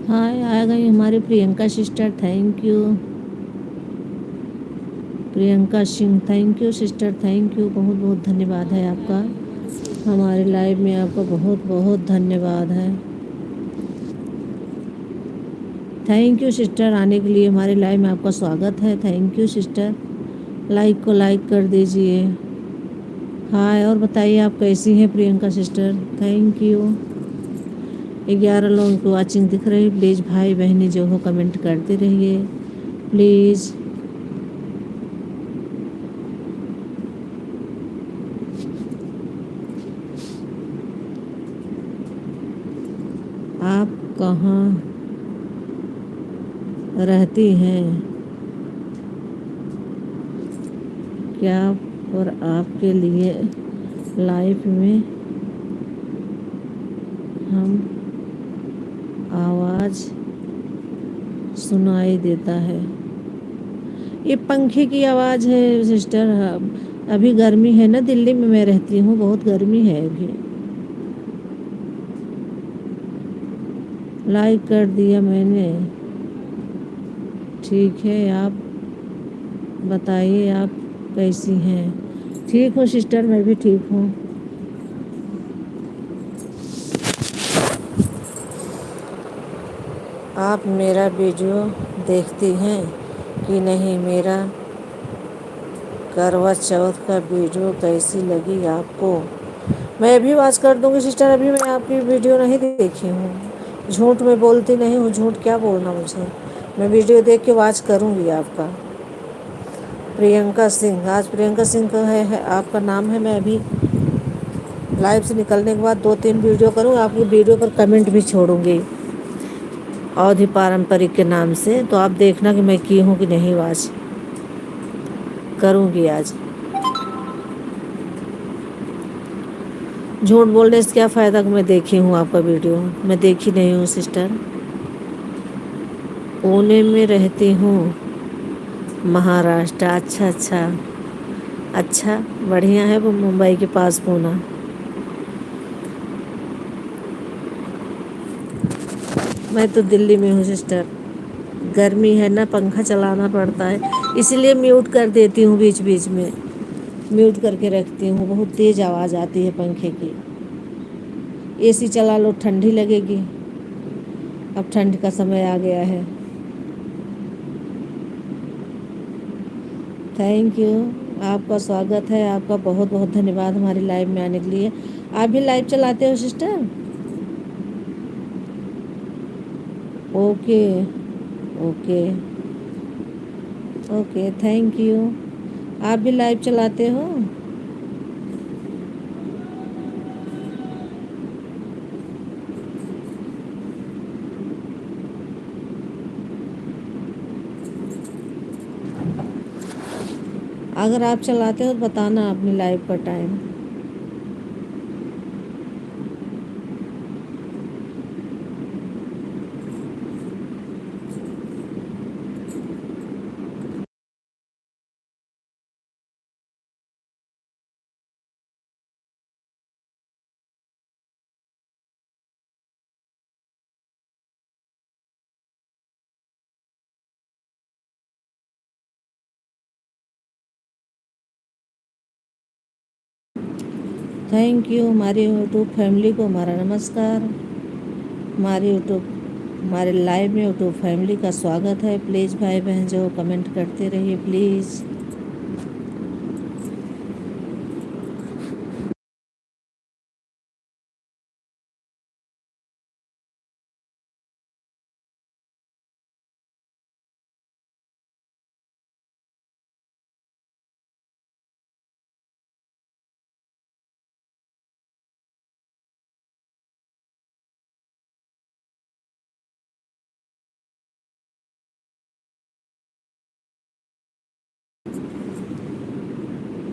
हाय आ गई हमारी Priyanka sister, thank you. Priyanka Singh, thank you sister, thank you, बहुत बहुत धन्यवाद है आपका। हमारे लाइव में आपका बहुत बहुत धन्यवाद है। थैंक यू सिस्टर, आने के लिए हमारे लाइव में आपका स्वागत है। थैंक यू सिस्टर, लाइक को लाइक कर दीजिए। हाय, और बताइए आप कैसी हैं प्रियंका सिस्टर? Thank you. 11 लोगों को वॉचिंग दिख रही। प्लीज़ भाई बहनी जो हो कमेंट करते रहिए प्लीज़। आप कहाँ रहती हैं क्या? और आपके लिए लाइफ में हम आवाज़ सुनाई देता है। ये पंखे की आवाज़ है सिस्टर। अभी गर्मी है ना, दिल्ली में मैं रहती हूँ, बहुत गर्मी है अभी। लाइक कर दिया मैंने। ठीक है, आप बताइए आप कैसी हैं? ठीक हूँ सिस्टर, मैं भी ठीक हूँ। आप मेरा वीडियो देखती हैं कि नहीं? मेरा करवा चौथ का वीडियो कैसी लगी आपको? मैं भी वॉच कर दूंगी सिस्टर। अभी मैं आपकी वीडियो नहीं देखी हूँ। झूठ में बोलती नहीं हूँ, झूठ क्या बोलना मुझे। मैं वीडियो देख के वॉच करूँगी आपका। प्रियंका सिंह, आज प्रियंका सिंह का है आपका नाम है। मैं अभी लाइव से निकलने के बाद 2-3 वीडियो करूँगी, आपकी वीडियो पर कमेंट भी छोड़ूंगी अवधि पारंपरिक के नाम से। तो आप देखना कि मैं की हूँ कि नहीं, वॉच करूँगी आज। झूठ बोलने से क्या फ़ायदा कि मैं देखी हूँ आपका वीडियो? मैं देखी नहीं हूँ सिस्टर। पुणे में रहती हूँ, महाराष्ट्र। अच्छा अच्छा अच्छा, बढ़िया है। वो मुंबई के पास पुणे। मैं तो दिल्ली में हूँ सिस्टर। गर्मी है ना, पंखा चलाना पड़ता है, इसीलिए म्यूट कर देती हूँ बीच बीच में। म्यूट करके रखती हूँ, बहुत तेज़ आवाज़ आती है पंखे की। एसी चला लो ठंडी लगेगी। अब ठंड का समय आ गया है। थैंक यू, आपका स्वागत है। आपका बहुत बहुत धन्यवाद हमारी लाइव में आने के लिए। आप भी लाइव चलाते हो sister? Okay okay okay, thank you. आप भी लाइव चलाते हो? अगर आप चलाते हो तो बताना अपनी लाइव का टाइम। Thank you. हमारी यूट्यूब फैमिली को हमारा नमस्कार। हमारी यूट्यूब हमारे लाइव में यूट्यूब फैमिली का स्वागत है। प्लीज़ भाई बहन जो कमेंट करते रहिए प्लीज़।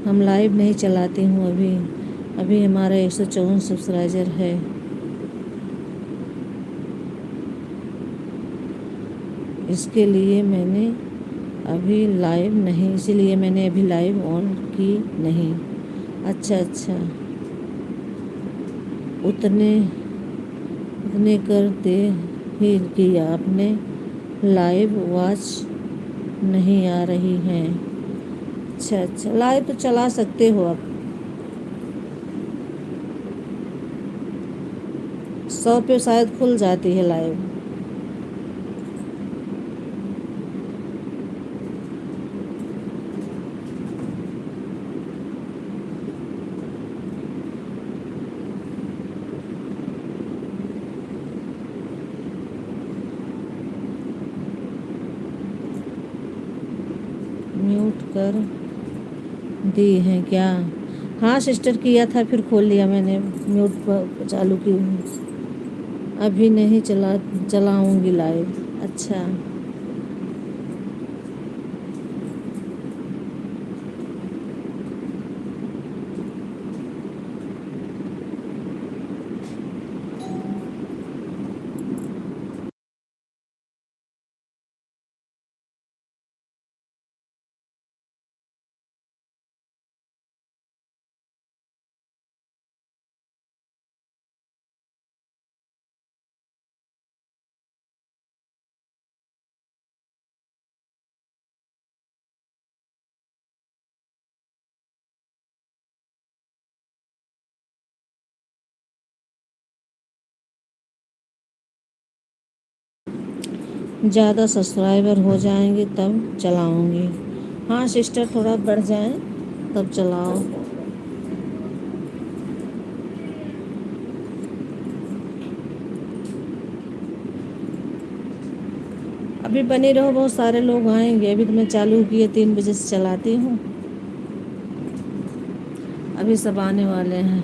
हम लाइव नहीं चलाती हूँ अभी। अभी हमारा 154 सब्सक्राइबर है। इसके लिए मैंने अभी लाइव नहीं, इसीलिए मैंने अभी लाइव ऑन की नहीं। अच्छा अच्छा, उतने उतने कर दे ही किया, आपने लाइव वॉच नहीं आ रही हैं। अच्छा अच्छा, लाइव तो चला सकते हो आप। 100 पे शायद खुल जाती है लाइव। म्यूट कर दी है क्या? हाँ सिस्टर, किया था फिर खोल लिया मैंने, म्यूट पर चालू की हूँ। अभी नहीं चलाऊंगी लाइव। अच्छा, ज़्यादा सब्सक्राइबर हो जाएंगे तब चलाऊंगी। हाँ सिस्टर, थोड़ा बढ़ जाए तब चलाओ। अभी बने रहो, बहुत सारे लोग आएंगे। अभी तो मैं चालू किए 3 बजे से चलाती हूँ। अभी सब आने वाले हैं।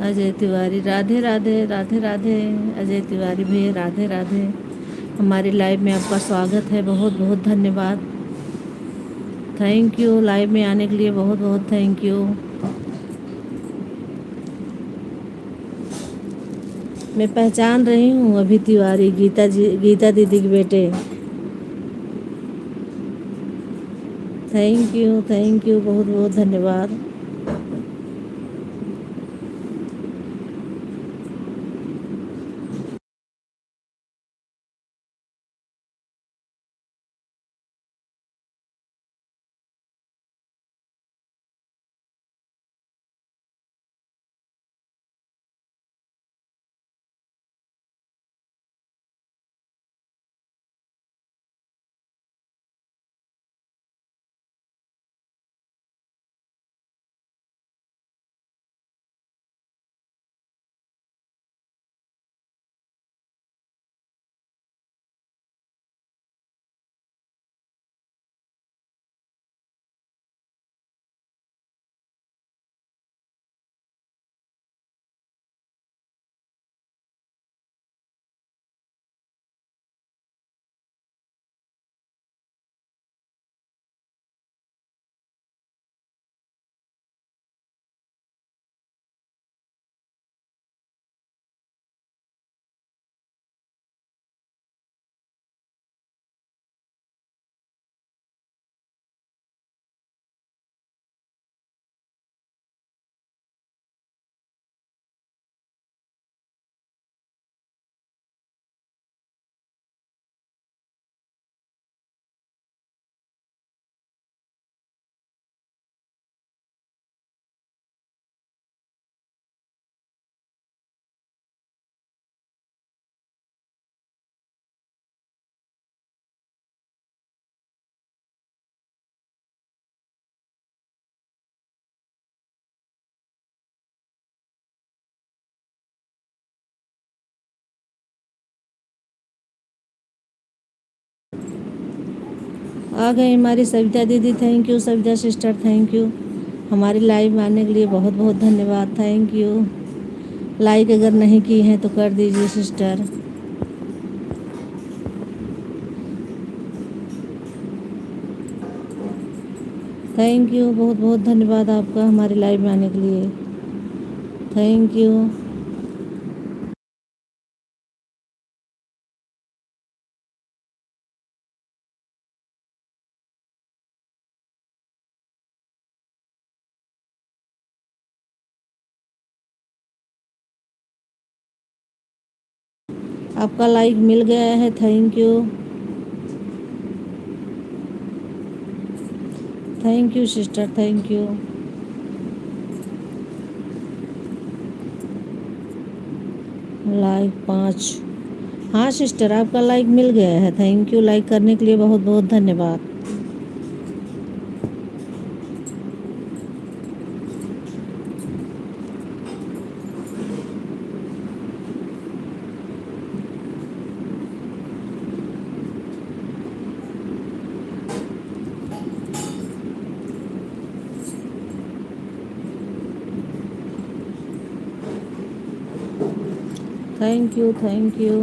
अजय तिवारी, राधे राधे राधे राधे। अजय तिवारी भैया, राधे राधे। हमारी लाइव में आपका स्वागत है, बहुत बहुत धन्यवाद। थैंक यू, लाइव में आने के लिए बहुत बहुत थैंक यू। मैं पहचान रही हूँ अभी तिवारी, गीता जी, गीता दीदी के बेटे। थैंक यू, बहुत बहुत धन्यवाद। आ गई हमारी सविता दीदी, thank you. Savita sister, thank you. हमारी लाइव में आने के लिए बहुत बहुत धन्यवाद, थैंक यू। लाइक अगर नहीं की हैं तो कर दीजिए सिस्टर। थैंक यू, बहुत बहुत धन्यवाद आपका हमारी लाइव में आने के लिए। Thank you. आपका लाइक मिल गया है, thank you. Thank you sister, thank you. Like 5। हाँ सिस्टर, आपका लाइक मिल गया है, थैंक यू। लाइक करने के लिए बहुत बहुत धन्यवाद। Thank you, thank you.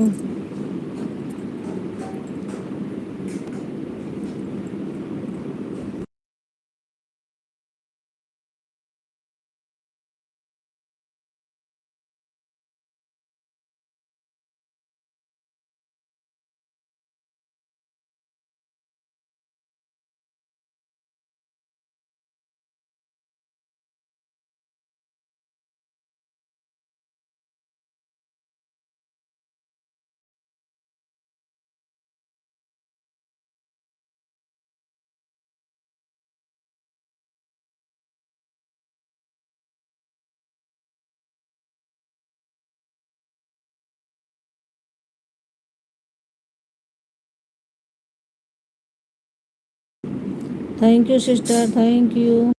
Thank you sister, thank you.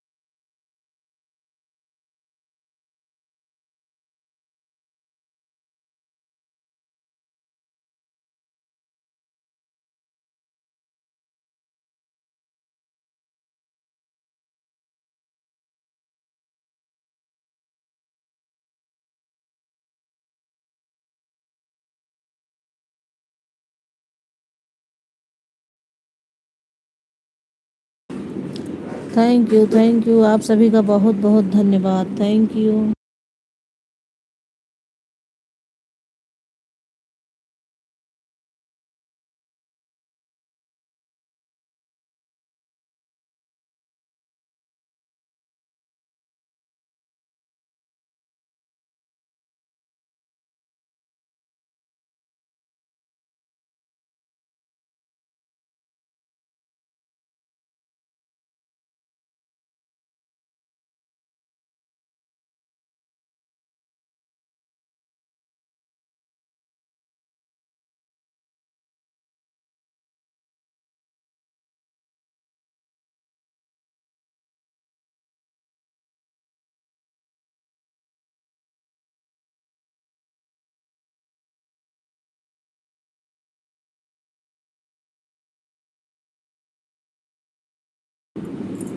Thank you. आप सभी का बहुत बहुत धन्यवाद, thank you.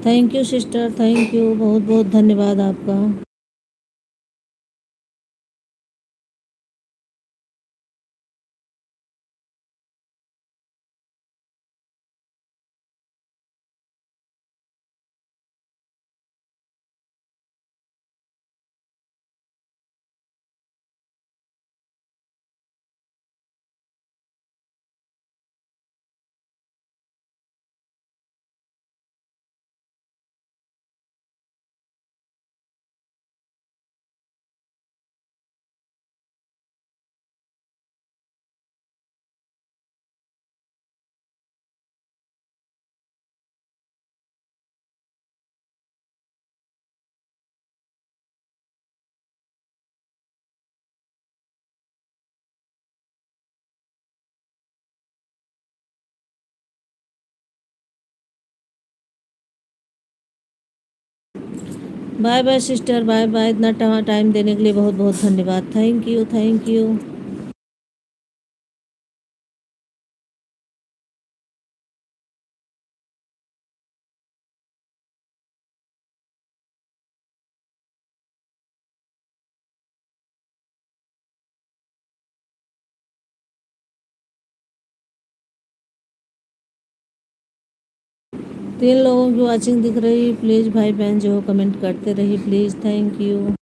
Thank you sister, thank you. बहुत बहुत धन्यवाद आपका। Bye bye sister, bye bye. इतना टाइम देने के लिए बहुत बहुत धन्यवाद, थैंक यू, थैंक यू। तीन लोगों की वॉचिंग दिख रही, प्लीज़ भाई बहन जो हो कमेंट करते रहिए please, thank you.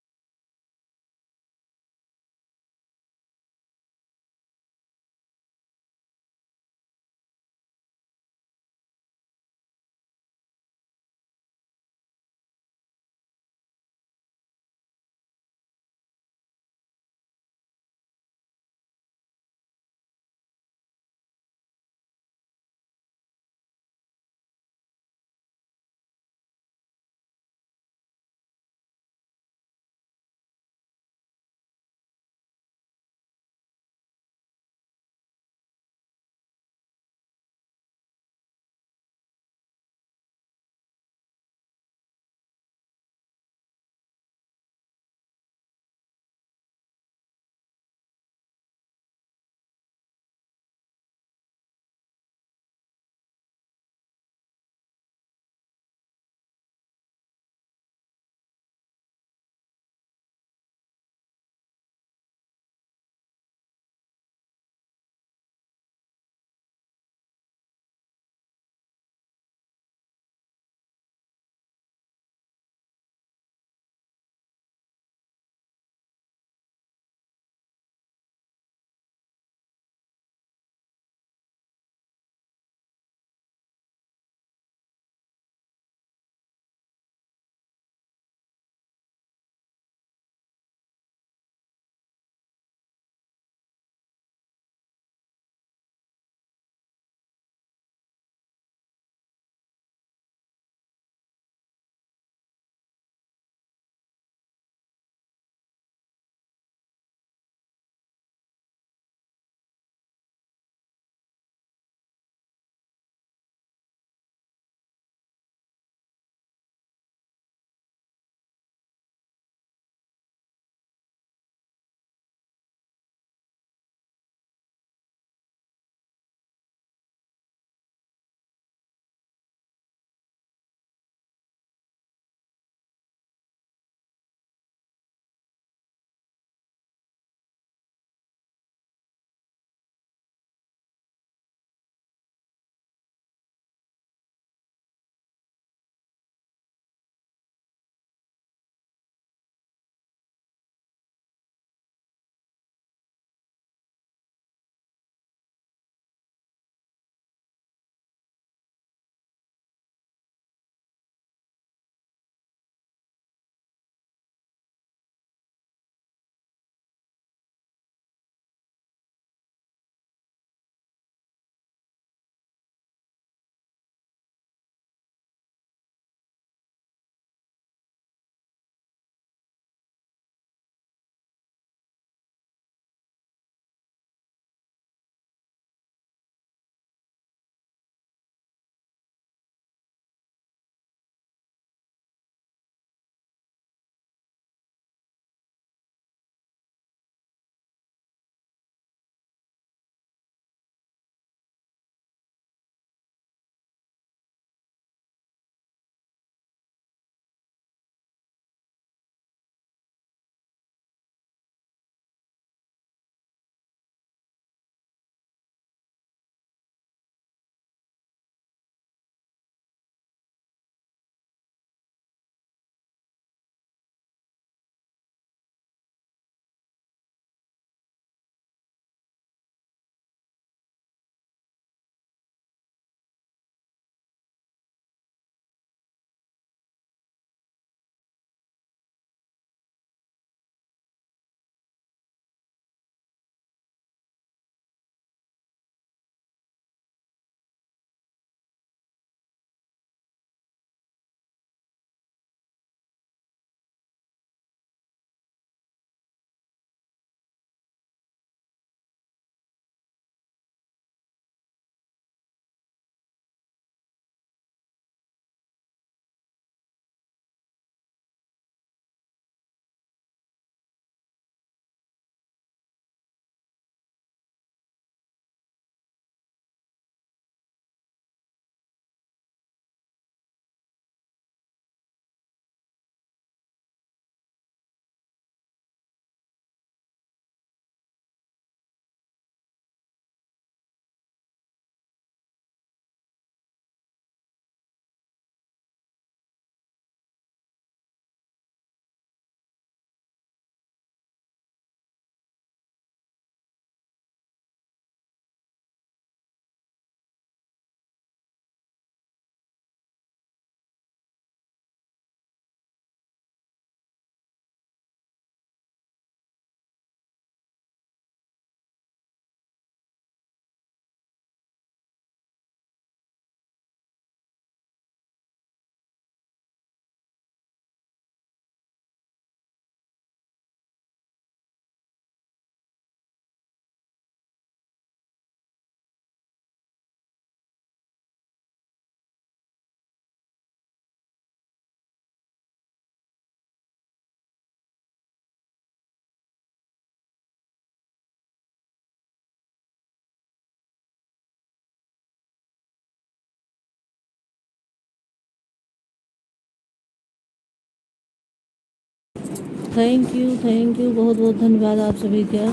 Thank you, बहुत बहुत धन्यवाद आप सभी का।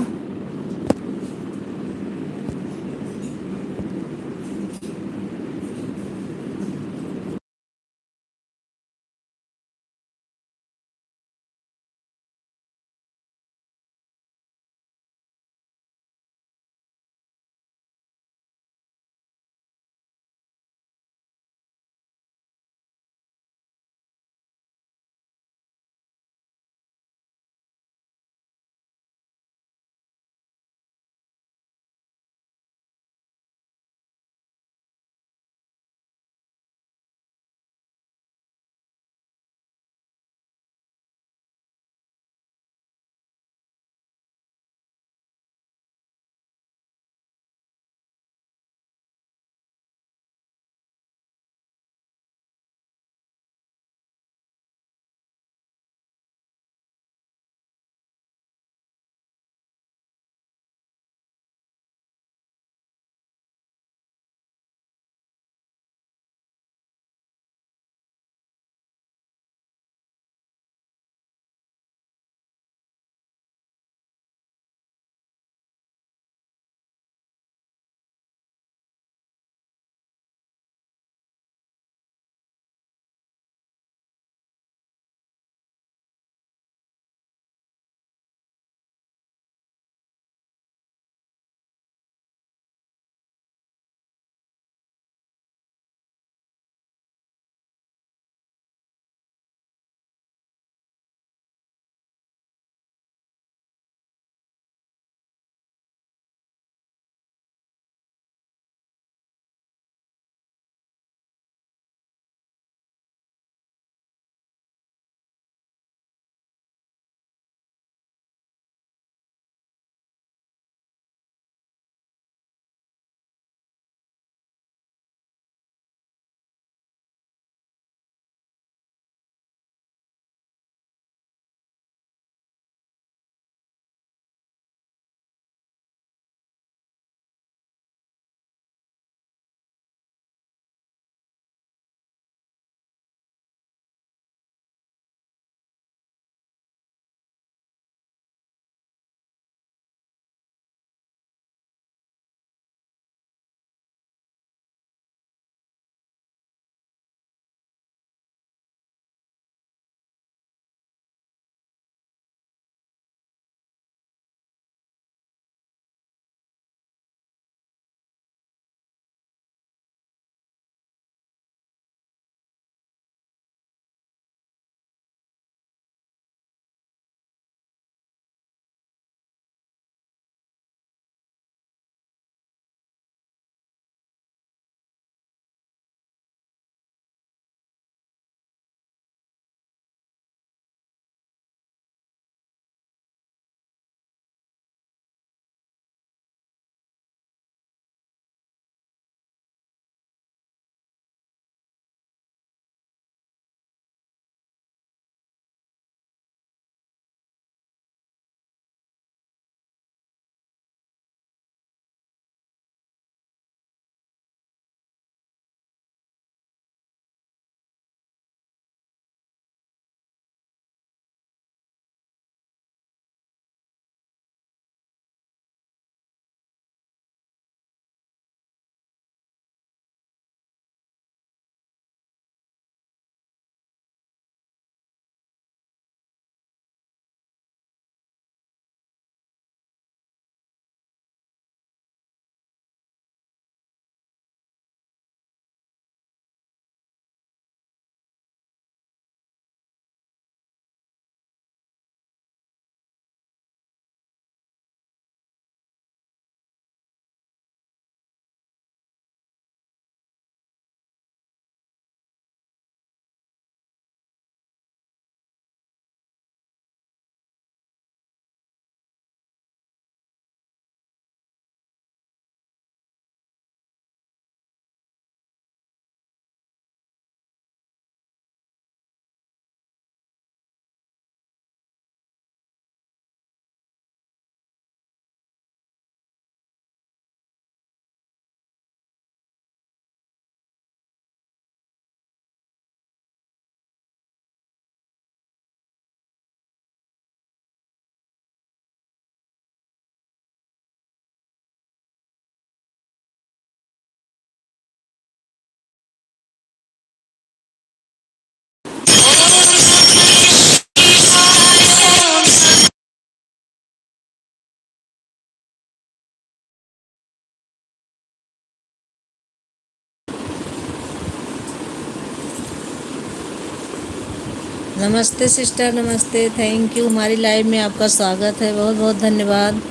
नमस्ते सिस्टर, नमस्ते। थैंक यू, हमारी लाइव में आपका स्वागत है। बहुत बहुत धन्यवाद।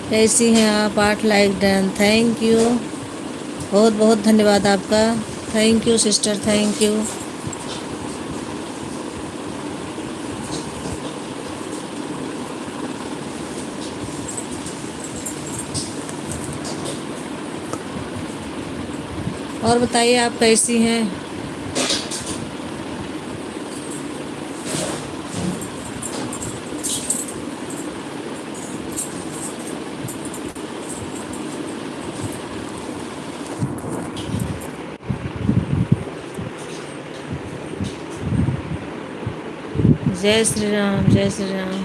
कैसी हैं आप? 8 लाइक डन, थैंक यू। बहुत बहुत धन्यवाद आपका। Thank you sister, thank you. और बताइए आप कैसी हैं? जय श्री राम, जय श्री राम।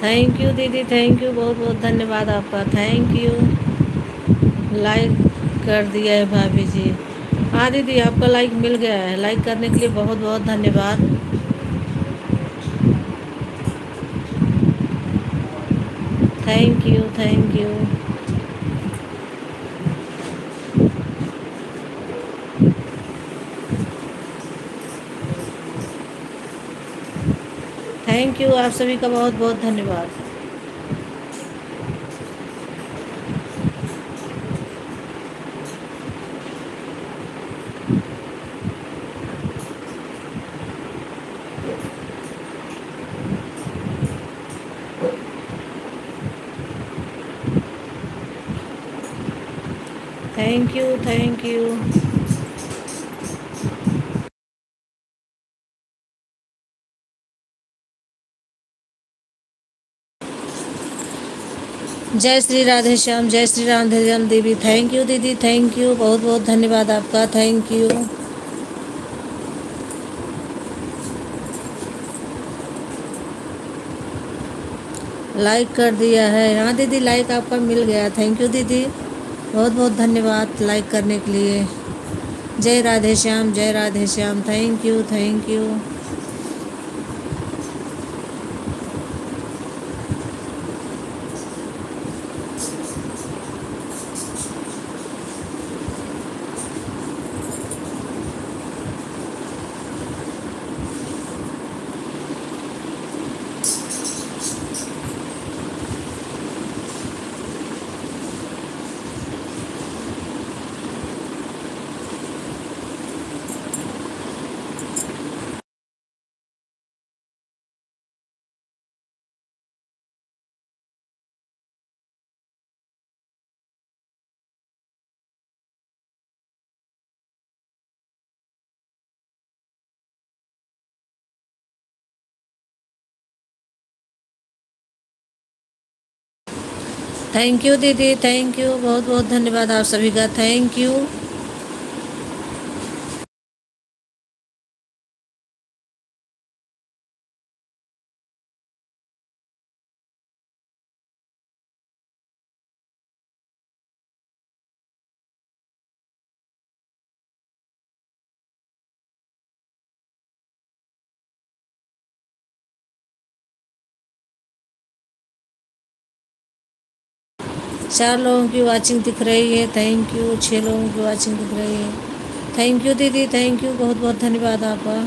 थैंक यू दीदी, थैंक यू। बहुत बहुत धन्यवाद आपका, थैंक यू। लाइक कर दिया है भाभी जी। हाँ दीदी, आपका लाइक मिल गया है। लाइक करने के लिए बहुत बहुत धन्यवाद। Thank you, thank you. Thank you, आप सभी का बहुत बहुत धन्यवाद। Thank you, thank you. जय श्री राधे श्याम, जय श्री राधे श्याम देवी। थैंक यू दीदी, थैंक यू। बहुत बहुत धन्यवाद आपका, थैंक यू। लाइक कर दिया है। हाँ दीदी, लाइक आपका मिल गया। थैंक यू दीदी, बहुत बहुत धन्यवाद लाइक करने के लिए। जय राधे श्याम, जय Radhe Shyam. Thank you, thank you. Thank you दीदी, थैंक यू। बहुत बहुत धन्यवाद आप सभी का, थैंक यू। चार लोगों की वाचिंग दिख रही है, थैंक यू। 6 लोगों की वाचिंग दिख रही है। थैंक यू दीदी, थैंक यू। बहुत बहुत धन्यवाद आपका।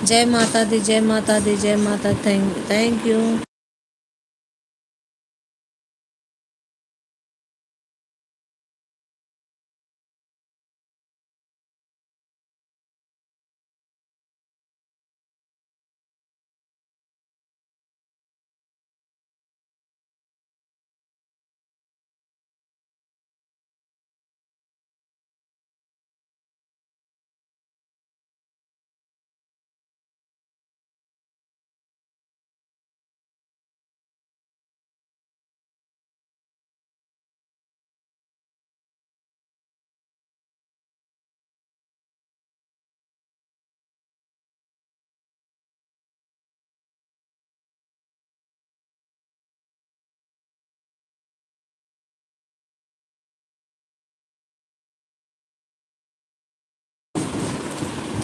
जय माता दी, जय माता दी, जय माता। Thank you.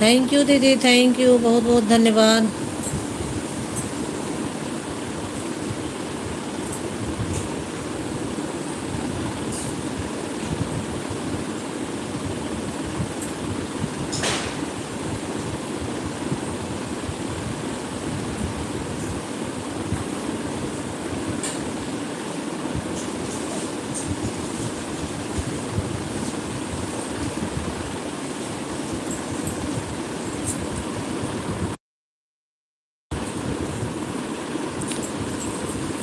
थैंक यू दीदी, थैंक यू, बहुत बहुत धन्यवाद।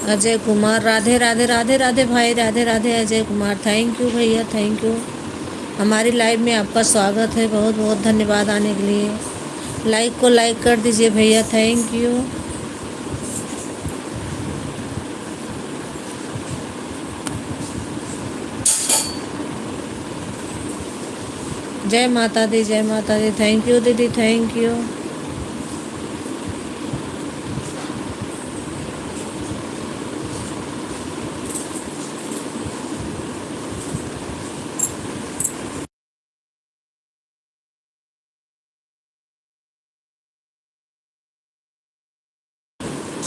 अजय कुमार, राधे राधे राधे राधे भाई, राधे राधे अजय कुमार, थैंक यू भैया, थैंक यू। हमारी लाइव में आपका स्वागत है, बहुत बहुत धन्यवाद आने के लिए। लाइक को लाइक कर दीजिए भैया, थैंक यू। जय माता दी, जय माता दी, थैंक यू दीदी, thank you.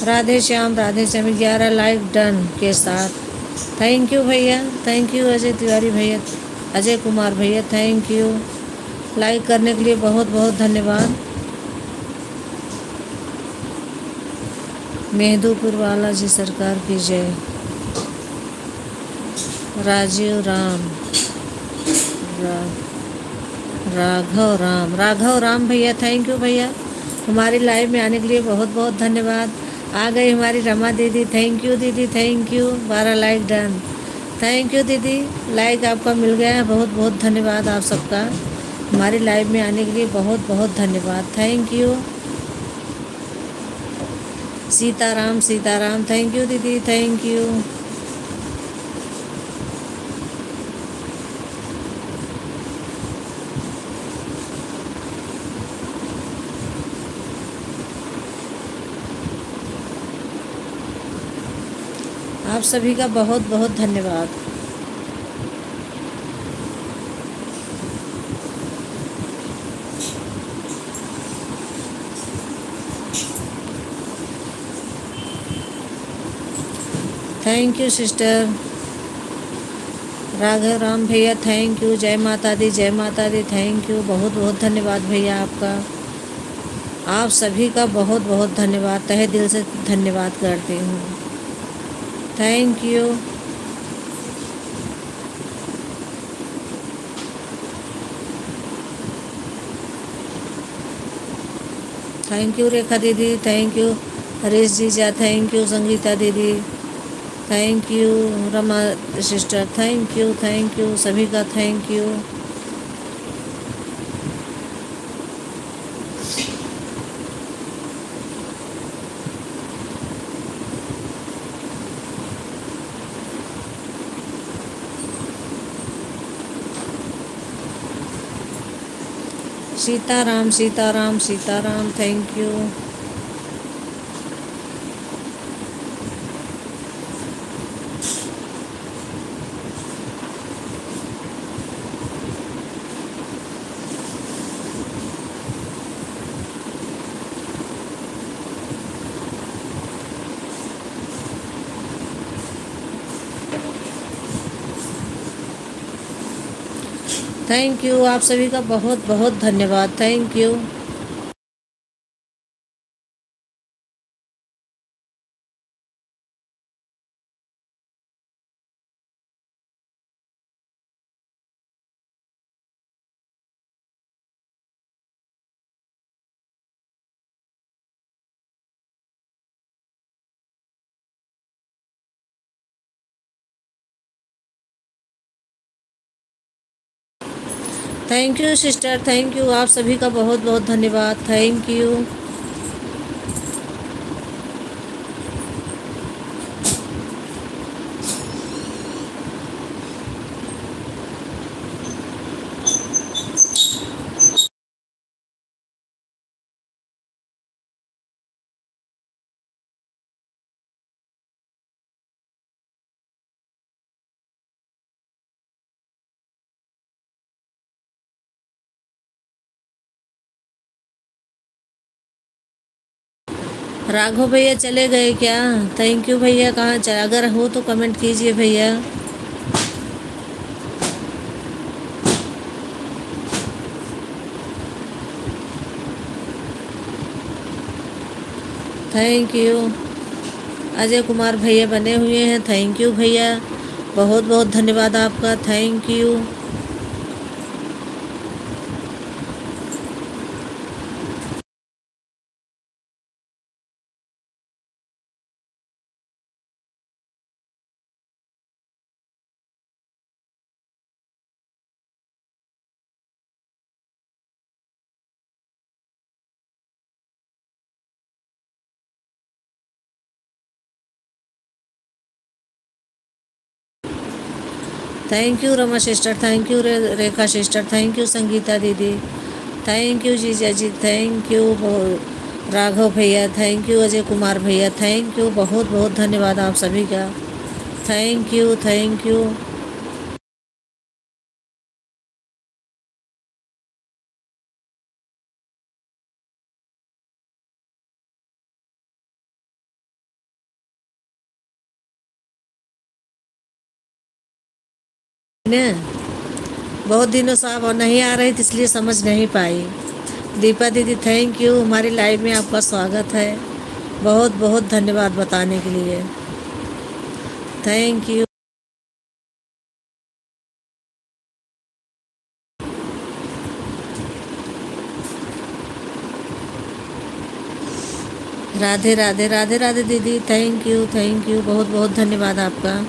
Radhe Shyam 11 like done के साथ, थैंक यू भैया, थैंक यू अजय तिवारी भैया, अजय कुमार भैया, थैंक यू। लाइक करने के लिए बहुत बहुत धन्यवाद। मेहदूपुर वाला जी सरकार की जय। राजीव राम, राघव राम भैया, थैंक यू भैया। हमारी लाइव में आने के लिए बहुत बहुत धन्यवाद। आ गई हमारी रमा दीदी, थैंक यू दीदी, thank you. 12 like done, thank you दीदी। लाइक आपका मिल गया है, बहुत बहुत धन्यवाद आप सबका। हमारी लाइव में आने के लिए बहुत बहुत धन्यवाद, thank you. Sitaram Sitaram, thank you दीदी, थैंक यू। आप सभी का बहुत बहुत धन्यवाद। Thank you sister. Raghav Ram भैया, थैंक यू। जय माता दी, जय माता दी, थैंक यू, बहुत बहुत धन्यवाद भैया आपका। आप सभी का बहुत बहुत धन्यवाद, तहे दिल से धन्यवाद करती हूँ, थैंक यू। थैंक यू रेखा दीदी, थैंक यू। हरीश जीजा, थैंक यू। संगीता दीदी, thank you. Rama sister, thank you सभी का, thank you. Sitaram Sitaram Sitaram, thank you. Thank you, आप सभी का बहुत बहुत धन्यवाद, thank you. Thank you sister, thank you, आप सभी का बहुत बहुत धन्यवाद, थैंक यू। राघव भैया चले गए क्या? थैंक यू भैया। कहाँ चले? अगर हो तो कमेंट कीजिए भैया। Thank you. अजय कुमार भैया बने हुए हैं। थैंक यू भैया, बहुत बहुत धन्यवाद आपका। Thank you. Thank you Rama sister. Thank you Rekha sister. Thank you Sangeeta दीदी। थैंक यू जीजा जी। थैंक यू राघव भैया। थैंक यू अजय कुमार भैया। थैंक यू, बहुत बहुत धन्यवाद आप सभी का। Thank you, thank you. ने बहुत दिनों से आप नहीं आ रही थी इसलिए समझ नहीं पाई। दीपा दीदी थैंक यू, हमारी लाइव में आपका स्वागत है। बहुत बहुत धन्यवाद बताने के लिए। Thank you. राधे राधे। राधे राधे दीदी। थैंक यू, थैंक यू, बहुत बहुत धन्यवाद आपका।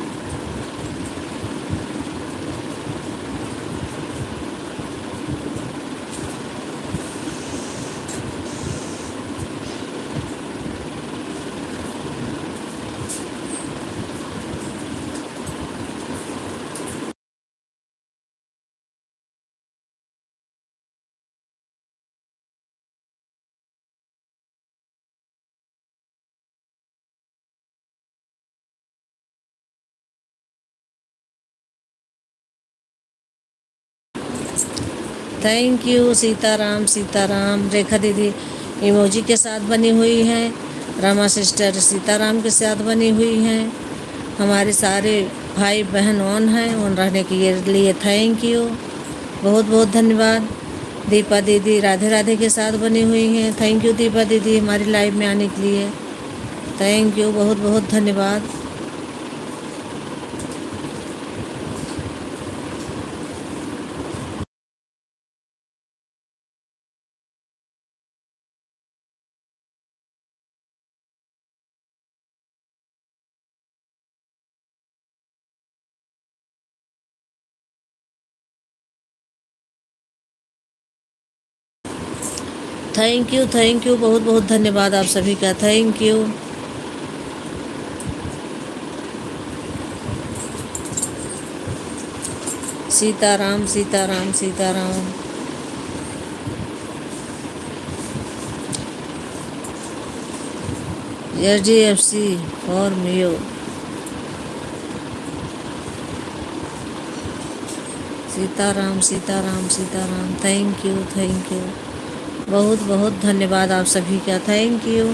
Thank you. सीताराम सीताराम। रेखा दीदी इमोजी के साथ बनी हुई हैं। रमा सिस्टर सीताराम के साथ बनी हुई हैं। हमारे सारे भाई बहन ऑन हैं। ऑन रहने के लिए थैंक यू, बहुत बहुत धन्यवाद। दीपा दीदी राधे राधे के साथ बनी हुई हैं। थैंक यू दीपा दीदी हमारी लाइव में आने के लिए। थैंक यू, बहुत बहुत धन्यवाद। थैंक यू, बहुत बहुत धन्यवाद आप सभी का। Thank you. Sitaram Sitaram Sitaram. SGFC for मियो। Sitaram Sitaram Sitaram. Thank you, thank you, बहुत बहुत धन्यवाद आप सभी का। Thank you.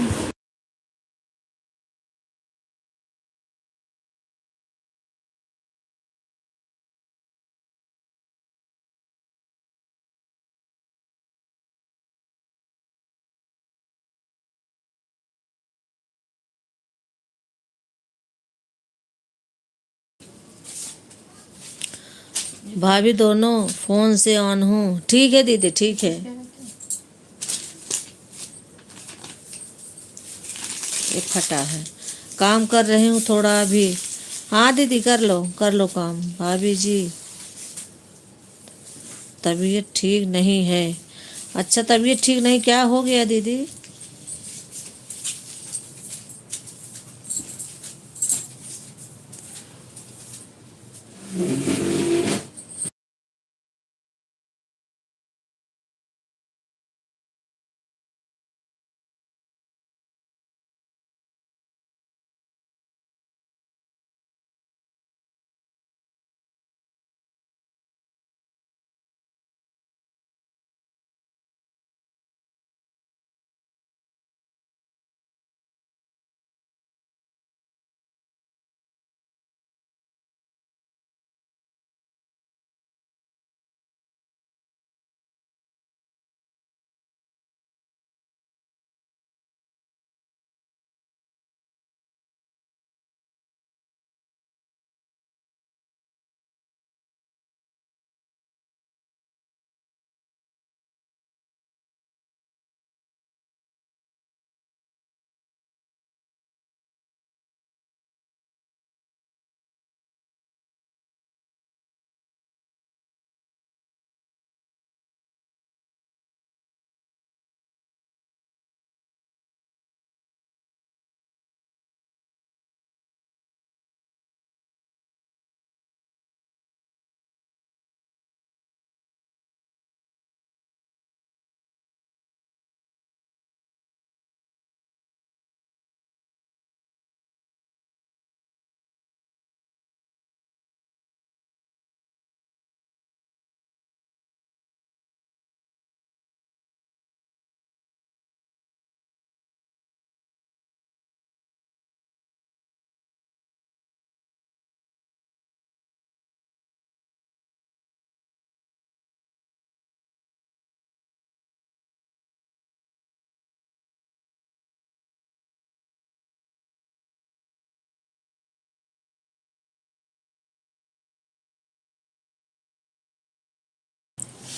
भाभी दोनों फ़ोन से ऑन हूँ। ठीक है दीदी, ठीक है। एक फटा है। काम कर रही हूँ थोड़ा अभी। हाँ दीदी कर लो काम। भाभी जी तबीयत ठीक नहीं है। अच्छा, तबीयत ठीक नहीं, क्या हो गया दीदी?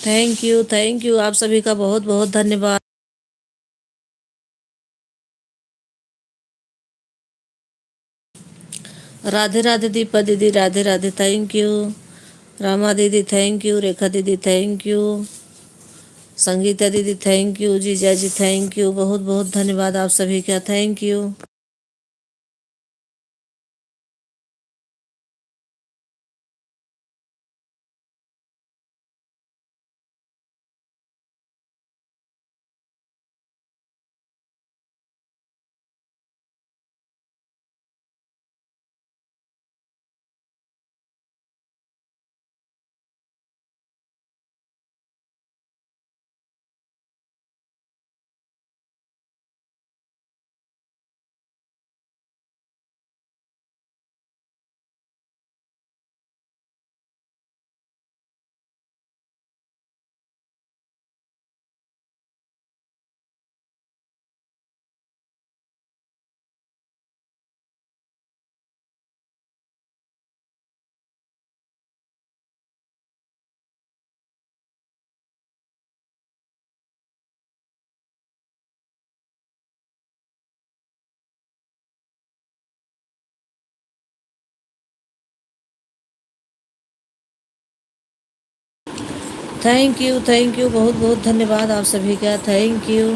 थैंक यू आप सभी का बहुत बहुत धन्यवाद। राधे राधे दीपा दीदी, राधे राधे, थैंक यू। रामा दीदी थैंक यू, रेखा दीदी थैंक यू, संगीता दीदी थैंक यू, जीजा जी थैंक यू, बहुत बहुत धन्यवाद आप सभी का, थैंक यू। थैंक यू बहुत बहुत धन्यवाद आप सभी का, थैंक यू।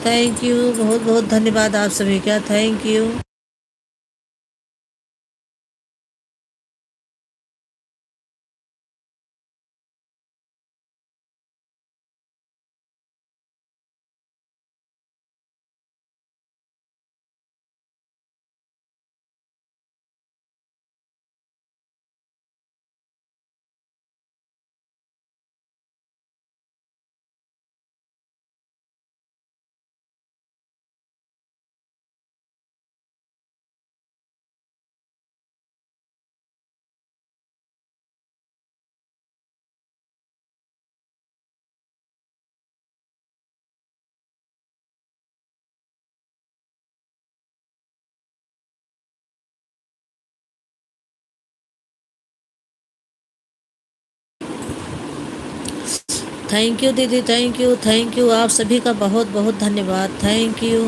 थैंक यू बहुत बहुत धन्यवाद आप सभी का, थैंक यू। थैंक यू दीदी, थैंक यू आप सभी का बहुत बहुत धन्यवाद, thank you.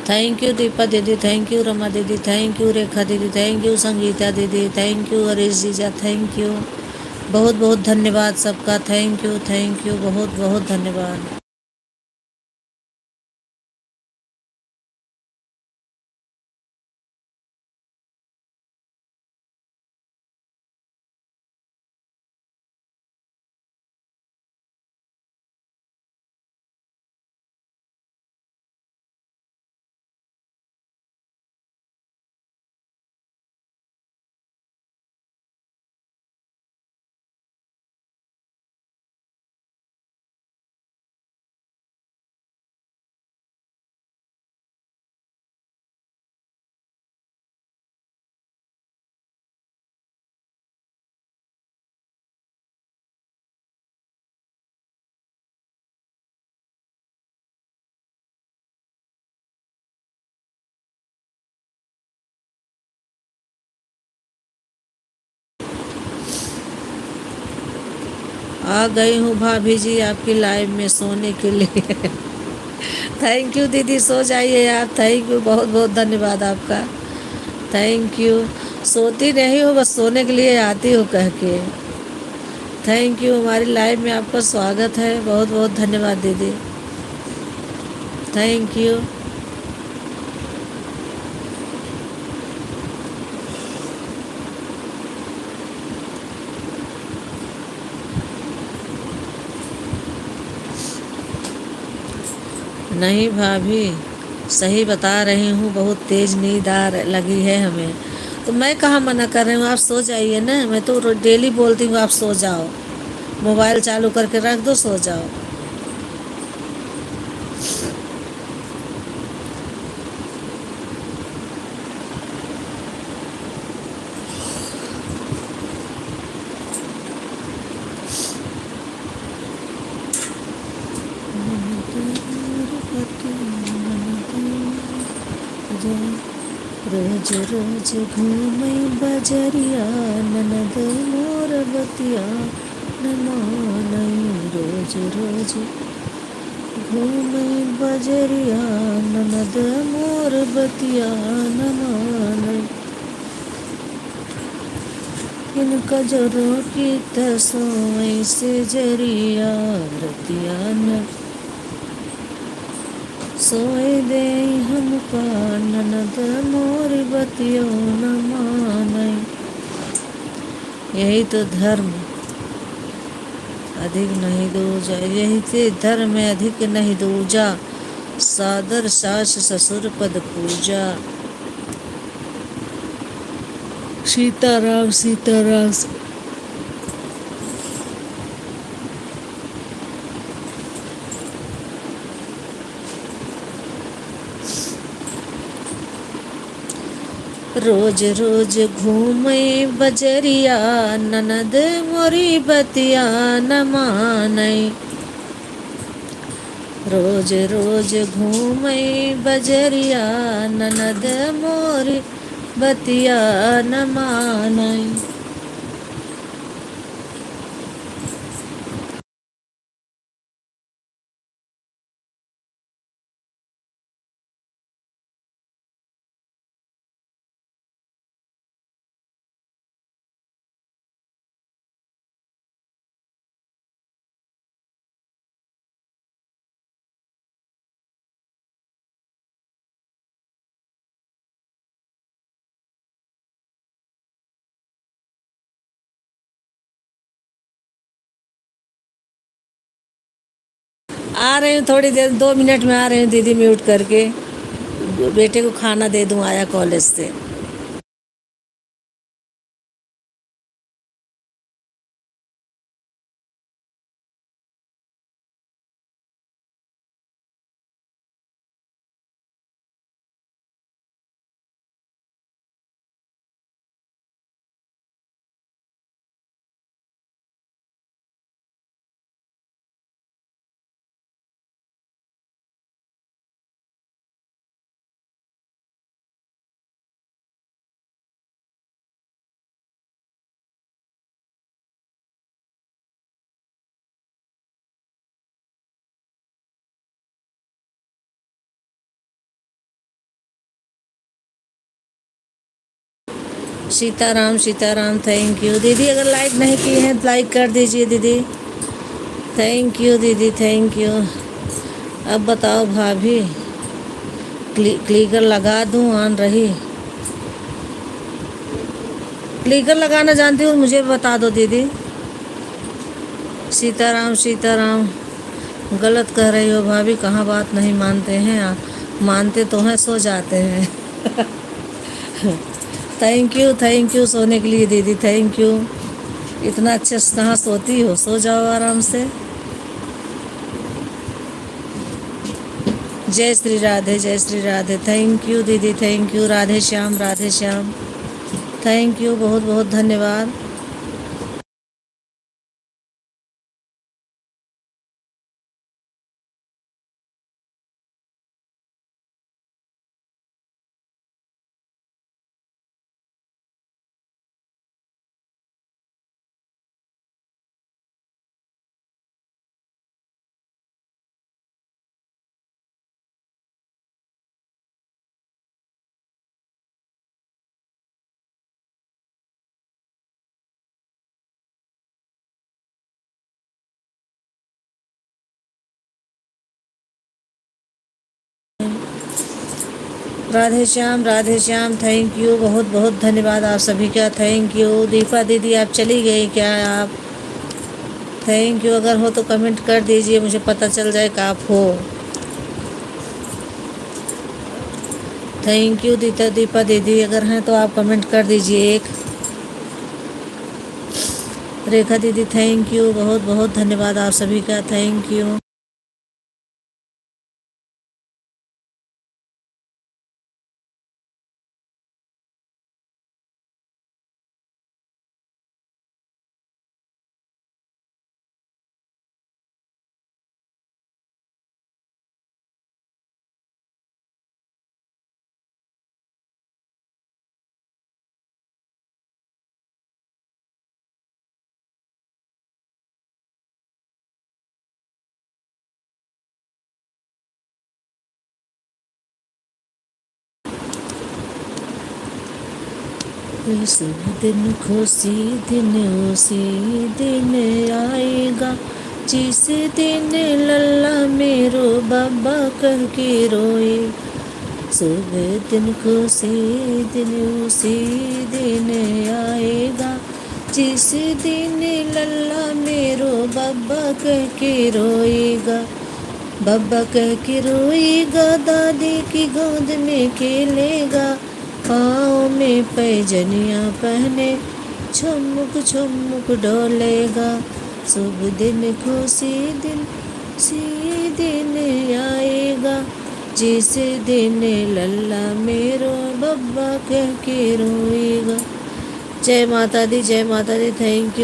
Thank you Deepa दीदी, थैंक यू रमा दीदी, थैंक यू रेखा दीदी, थैंक यू संगीता दीदी, थैंक यू हरीश जीजा, थैंक यू। बहुत बहुत धन्यवाद सबका, थैंक यू बहुत बहुत धन्यवाद। आ गई हूँ भाभी जी आपकी लाइव में सोने के लिए। थैंक यू दीदी, सो जाइए आप। थैंक यू, बहुत बहुत धन्यवाद आपका। Thank you. सोती नहीं हूँ, बस सोने के लिए आती हूँ कह के। थैंक यू, हमारी लाइव में आपका स्वागत है। बहुत बहुत धन्यवाद दीदी। Thank you. नहीं भाभी, सही बता रही हूँ, बहुत तेज़ नींद लगी है हमें। तो मैं कहाँ मना कर रही हूँ, आप सो जाइए ना। मैं तो डेली बोलती हूँ आप सो जाओ, मोबाइल चालू करके रख दो, सो जाओ। रोज रोज घूमै बजरिया, ननद मोर बतिया न मानै। रोज रोज घूमै बजरिया, ननद मोर बतिया न मानै। इनका जरो की तसोई से जरिया, रतिया न सोए दे हमका, ननद मोर बतियो न मानै। यही तो धर्म अधिक नहीं दूजा, यही से धर्म में अधिक नहीं दूजा। सादर सास ससुर पद पूजा। सीताराम सीताराम। रोज रोज घूमे बजरिया, ननद मोरी बतिया न मानै। रोज रोज घूमे बजरिया, ननद मोरी बतिया न मानै। आ रही हूँ थोड़ी देर, 2 मिनट में आ रही हूँ दीदी, म्यूट करके। बेटे को खाना दे दूँ, आया कॉलेज से। सीताराम सीताराम। थैंक यू दीदी, अगर लाइक नहीं की है तो लाइक कर दीजिए दीदी। थैंक यू दीदी, थैंक यू। अब बताओ भाभी, क्लिकर लगा दूँ? ऑन रही? क्लिकर लगाना जानती हूँ, मुझे बता दो दीदी। सीताराम सीताराम। गलत कह रही हो भाभी, कहाँ बात नहीं मानते हैं आप। मानते तो हैं, सो जाते हैं। थैंक यू सोने के लिए दीदी, थैंक यू। इतना अच्छे से कहाँ सोती हो, सो जाओ आराम से। जय श्री राधे, जय श्री राधे। थैंक यू दीदी, thank you. Radhe Shyam, Radhe Shyam. Thank you, बहुत बहुत धन्यवाद। राधे श्याम, थैंक यू, बहुत बहुत धन्यवाद आप सभी का, थैंक यू। दीपा दीदी आप चली गई क्या आप? थैंक यू, अगर हो तो कमेंट कर दीजिए, मुझे पता चल जाए कि आप हो। थैंक यू दीपा दीदी, अगर हैं तो आप कमेंट कर दीजिए एक। रेखा दीदी थैंक यू, बहुत बहुत धन्यवाद आप सभी का, थैंक यू। उसी दिन खुशी दिन उसी दिन आएगा, जिस दिन लल्ला मेरो बाबा कह के रोए। सुबह दिन खुशी दिन उसी दिन आएगा, जिस दिन लल्ला मेरो बाबा कह के रोएगा। बाबा कह के रोएगा, दादी की गोद में खेलेगा, पाँव में पैजनिया पहने छुमुक छुमुक डोलेगा। शुभ दिन खुशी दिन सी दिन आएगा, जिस दिन लल्ला मेरो बाबा कह के रोएगा। जय माता दी, जय माता दी, थैंक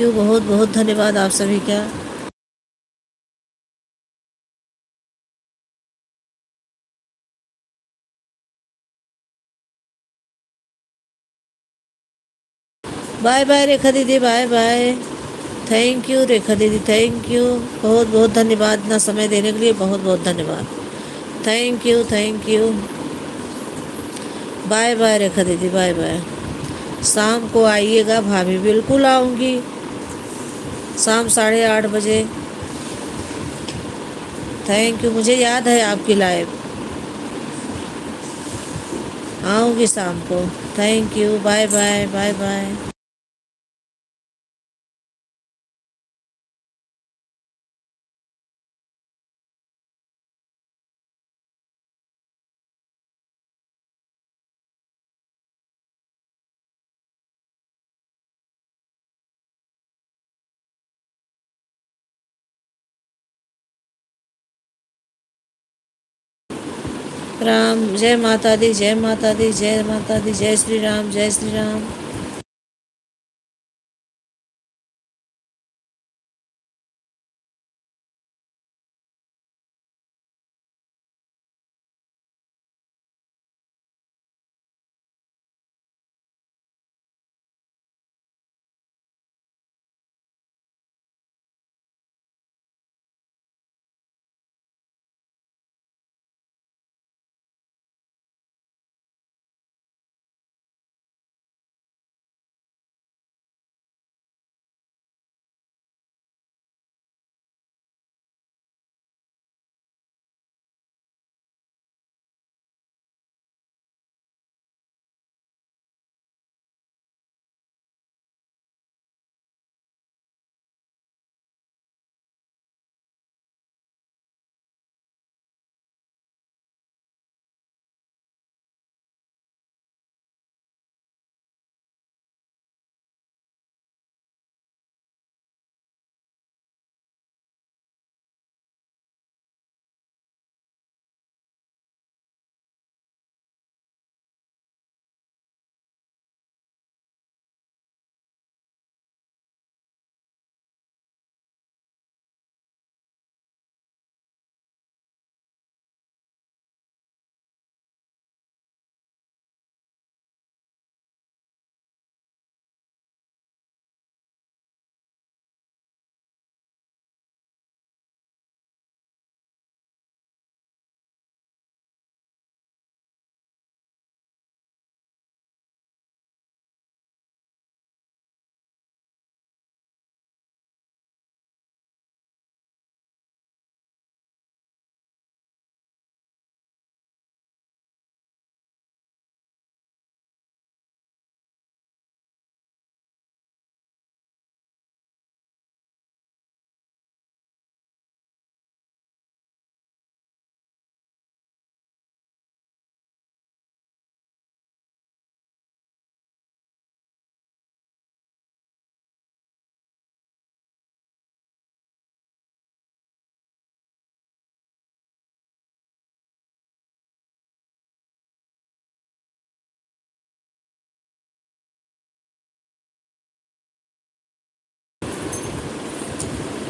यू, बहुत बहुत धन्यवाद आप सभी का। बाय बाय रेखा दीदी, बाय बाय। थैंक यू रेखा दीदी, थैंक यू, बहुत बहुत धन्यवाद, इतना समय देने के लिए बहुत बहुत धन्यवाद, थैंक यू। बाय बाय रेखा दीदी, बाय बाय। शाम को आइएगा भाभी, बिल्कुल आऊँगी, शाम 8:30 बजे। थैंक यू, मुझे याद है आपकी लाइव, आऊँगी शाम को। Thank you, bye bye, bye bye. Ram, जय माता दी, जय माता दी, जय माता दी, जय श्री राम, जय श्री राम।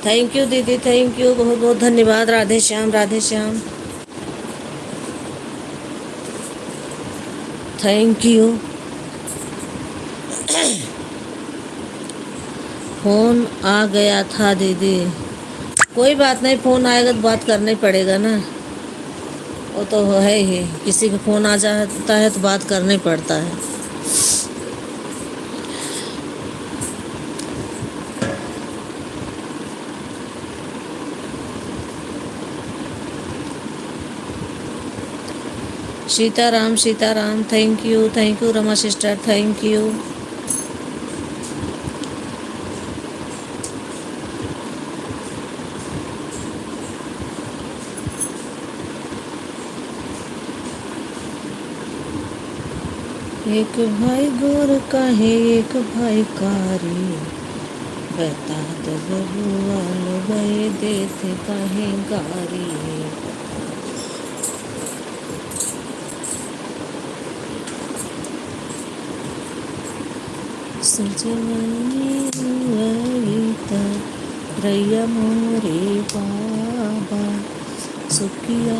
थैंक यू दीदी, थैंक यू, बहुत बहुत धन्यवाद। Radhe Shyam, Radhe Shyam, thank you. Phone आ गया था दीदी। कोई बात नहीं, फ़ोन आएगा तो बात करना ही पड़ेगा ना, वो तो है ही। किसी का फ़ोन आ जाता है तो बात करना ही पड़ता है। Sitaram, Sitaram, thank you Rama sister, thank you. एक भाई गोर का है, एक भाई कारी, बता दो बबुआ लो गए देते काहे गारी। सजवानी हुआ रैया मोरे बाबा, सुखिया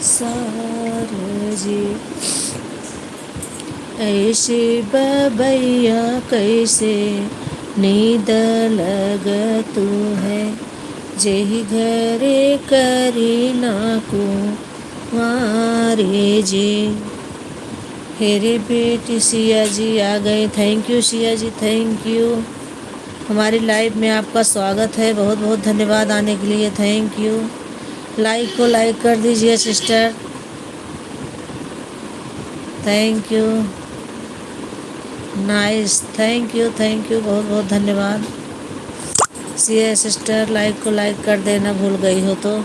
सारजी। ऐसे बबैया कैसे नींद लगत है, जेहि घरे करी ना को मारे जे। हेरे बेटी सिया जी आ गए, thank you Siya ji, thank you. हमारी लाइव में आपका स्वागत है, बहुत बहुत धन्यवाद आने के लिए, थैंक यू। लाइक को लाइक कर दीजिए sister, thank you. Nice, thank you, बहुत बहुत धन्यवाद। सिया सिस्टर लाइक को लाइक कर देना, भूल गई हो तो।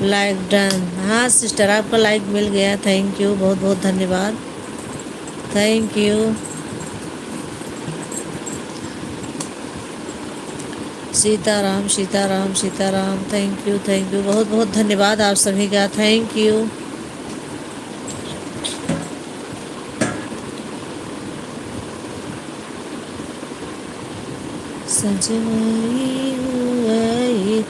लाइक डन, हाँ सिस्टर आपका लाइक मिल गया, थैंक यू, बहुत बहुत धन्यवाद, thank you. Sitaram, Sitaram, Sitaram, thank you, बहुत बहुत धन्यवाद आप सभी का, थैंक यू। सजवाई हुई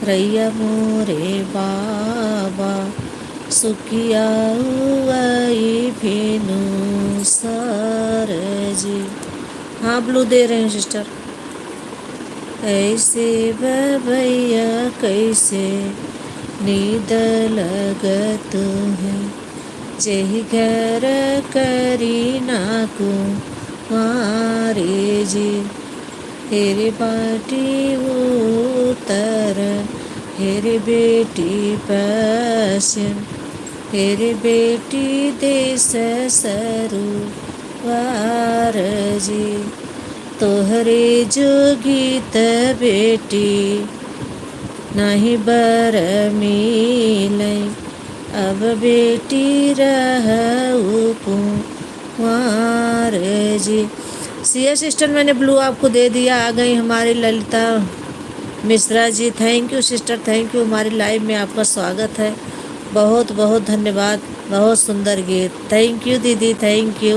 रैया मोरे बाबा, सुखिया हुई भेनु सरजी। हाँ ब्लू दे रहे हैं सिस्टर। ऐसे बबैया कैसे नींद लगत है, जेहि घर करी ना को मारे जी। हेरे बाटी उतर, हेरे बेटी पश्चिम, हेरे बेटी देश सरू वार जी। तोहरे जो गीत बेटी नहीं बर मिले, अब बेटी रहू कुंवार जी। सिया सिस्टर मैंने ब्लू आपको दे दिया, आ गई हमारी Lalita Mishra ji, thank you sister, thank you. हमारी लाइव में आपका स्वागत है, बहुत बहुत धन्यवाद, बहुत सुंदर गीत, थैंक यू दीदी, thank you.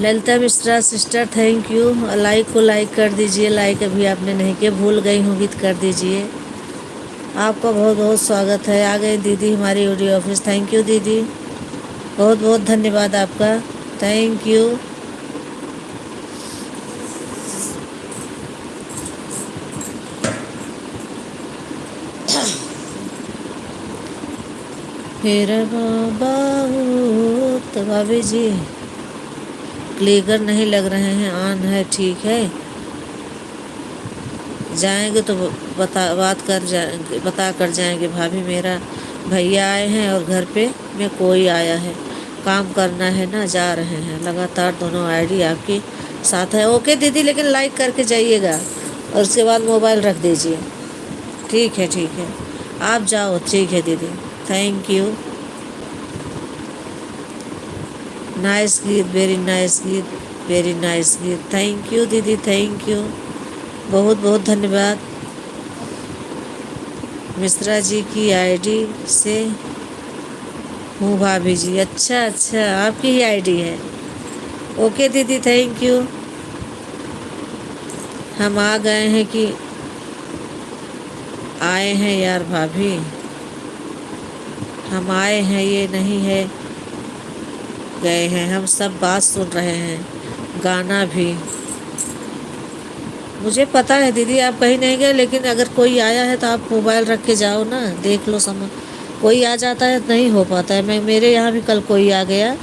Lalita Mishra sister thank you. Like को लाइक कर दीजिए, लाइक अभी आपने नहीं किया, भूल गई होंगी तो कर दीजिए। आपका बहुत बहुत स्वागत है। आ गई दीदी हमारी ऑडियो ऑफिस, थैंक यू दीदी, बहुत बहुत धन्यवाद आपका, थैंक यू। फिर बाबा तो भाभी जी क्लियर नहीं लग रहे हैं, ऑन है, ठीक है। जाएंगे तो बता कर जाएंगे भाभी, मेरा भैया आए हैं और घर पे में कोई आया है, काम करना है ना, जा रहे हैं लगातार। दोनों आईडी आपके साथ है, ओके दीदी, लेकिन लाइक करके जाइएगा और उसके बाद मोबाइल रख दीजिए, ठीक है, ठीक है, आप जाओ, ठीक है दीदी, थैंक यू। नाइस गीत, वेरी नाइस गीत, वेरी नाइस गीत, थैंक यू दीदी, थैंक यू, बहुत बहुत धन्यवाद। मिश्रा जी की आईडी से हूँ भाभी जी, अच्छा अच्छा, आपकी ही आईडी है, ओके दीदी, थैंक यू। हम आ गए हैं कि आए हैं यार भाभी, हम आए हैं ये नहीं है गए हैं, हम सब बात सुन रहे हैं, गाना भी। मुझे पता है दीदी आप कहीं नहीं गए, लेकिन अगर कोई आया है तो आप मोबाइल रख के जाओ ना, देख लो समय। कोई आ जाता है तो नहीं हो पाता है। मैं मेरे यहाँ भी कल कोई आ गया,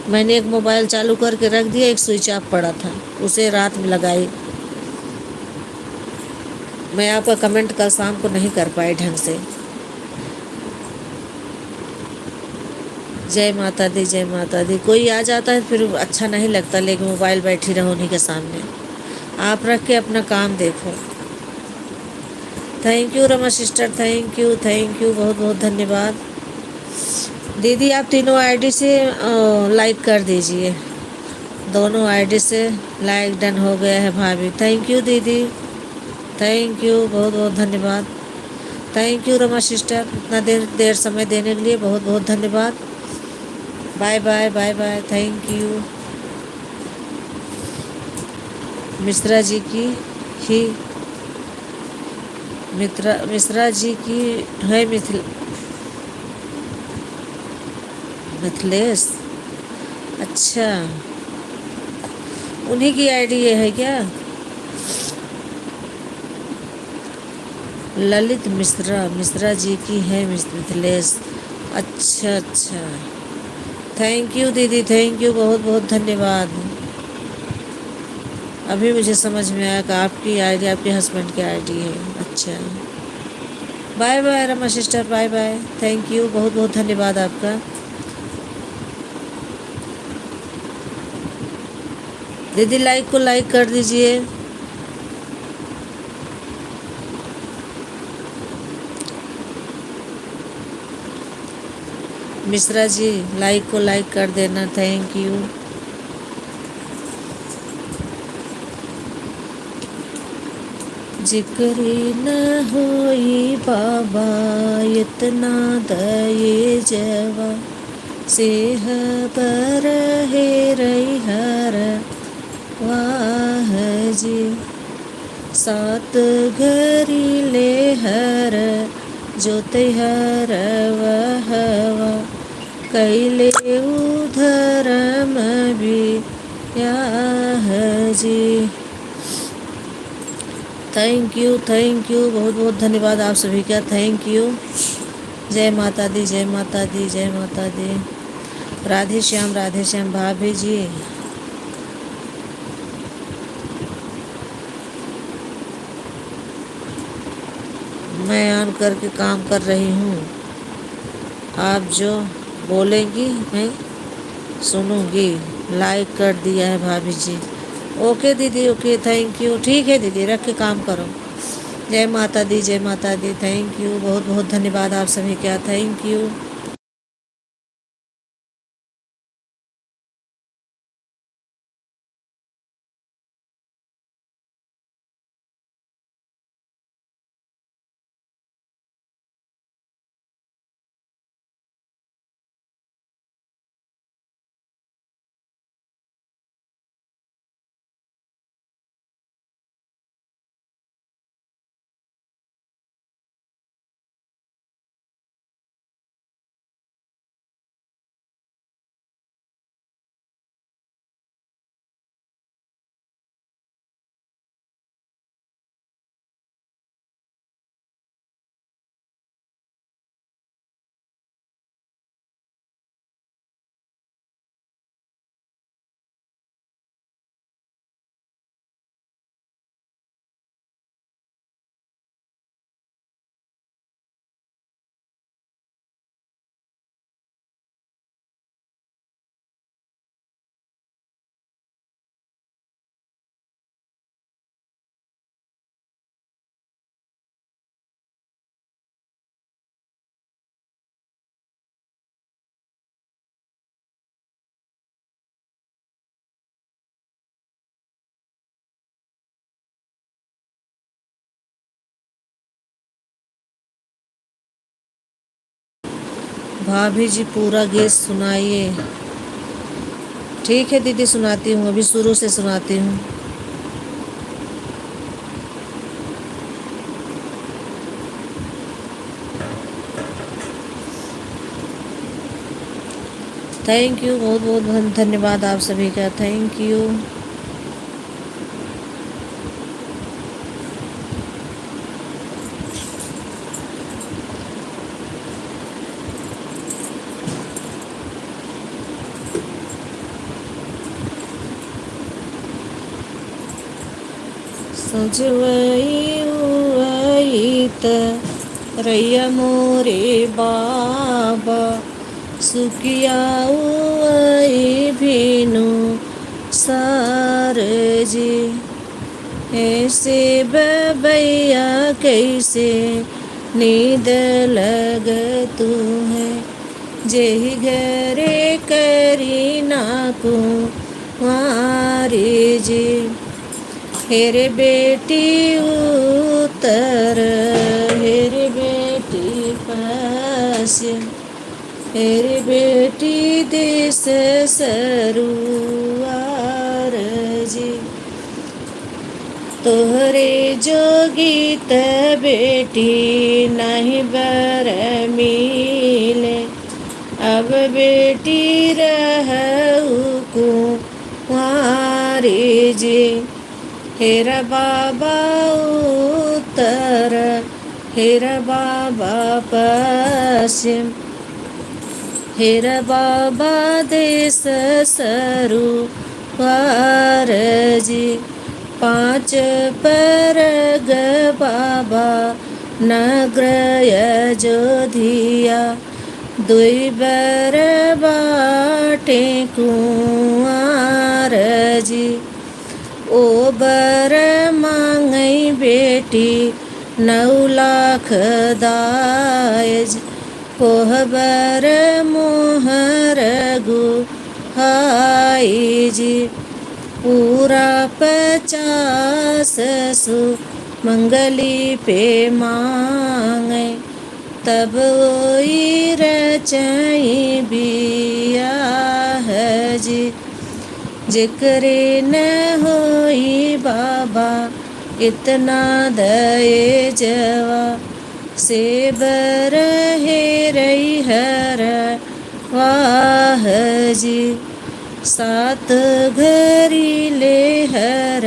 मैंने एक मोबाइल चालू करके रख दिया, एक स्विच ऑफ पड़ा था, उसे रात में लगाई। मैं आपका कमेंट कल शाम को नहीं कर पाई ढंग से। जय माता दी, जय माता दी। कोई आ जाता है फिर अच्छा नहीं लगता, लेकिन मोबाइल बैठी रहो उन्हीं के सामने। आप रख के अपना काम देखो। Thank you Rama sister, thank you, बहुत बहुत धन्यवाद। दीदी आप तीनों आईडी से लाइक कर दीजिए, दोनों आईडी से लाइक डन हो गया है भाभी। थैंक यू दीदी, थैंक यू, बहुत बहुत धन्यवाद। थैंक यू रमा सिस्टर, इतना देर समय देने के लिए बहुत बहुत धन्यवाद। Bye bye, bye bye, thank you. Mishra ji की ही मिश्रा जी की है मिथिलेश। अच्छा, उन्हीं की आईडी ये है क्या? ललित मिश्रा, मिश्रा जी की है मिथिलेश। अच्छा अच्छा, थैंक यू दीदी, थैंक यू, बहुत बहुत धन्यवाद। अभी मुझे समझ में आया कि आपकी आईडी आपके हस्बैंड की आईडी है। अच्छा, bye bye Rama sister, bye bye, thank you, बहुत बहुत धन्यवाद आपका। दीदी लाइक को लाइक कर दीजिए। मिश्रा जी लाइक को लाइक कर देना, थैंक यू। जिक्री न होई बाबा इतना दये जवा, सेह पर हे रही हर वाह जी। सात घरी ले हर जोत हर वहवा, कैले उधरम भी याह जी। थैंक यू, बहुत बहुत धन्यवाद आप सभी का, थैंक यू। जय माता दी, जय माता दी, जय माता दी। राधे श्याम भाभी जी। मैं ऑन करके काम कर रही हूँ, आप जो बोलेंगी मैं सुनूंगी। लाइक कर दिया है भाभी जी। ओके दीदी, ओके, थैंक यू, ठीक है दीदी, रख के काम करो। जय माता दी, जय माता दी, थैंक यू, बहुत बहुत धन्यवाद आप सभी का, थैंक यू। भाभी जी पूरा गीत सुनाइए। ठीक है दीदी, सुनाती हूँ, अभी शुरू से सुनाती हूँ। थैंक यू, बहुत बहुत धन्यवाद आप सभी का, थैंक यू। सजवई त रैया मोरे बाबा, सुकिया भीनु सार जी। ऐसे बबैया कैसे नींद लग तू है, जेहि घरे करी नाकू मारी जी। हेरे बेटी उतर, हेरे बेटी पश्चिम, हेरे बेटी देश सरुआर जी। तोहरे जोगीत बेटी नहीं बर मिले, अब बेटी रहू कुंवारी जी। हेरा बाबा उत्तर, हेरा बाबा पश्चिम, हेरा बाबा देश सरुआर जी। पाँच परग बाबा नग्रय जोधिया, दुई बर बाटे कुंवार जी। ओ बर मांगई बेटी 9 लाख दायज, कोहबर मोहर गुहाई जी। पूरा 50 सु मंगली पे मांगे, तब वही रचई बियाह जी। जिक्रे न होई बाबा इतना दये जवा, से बर हे रही हर वाह जी। 7 घरी ले हर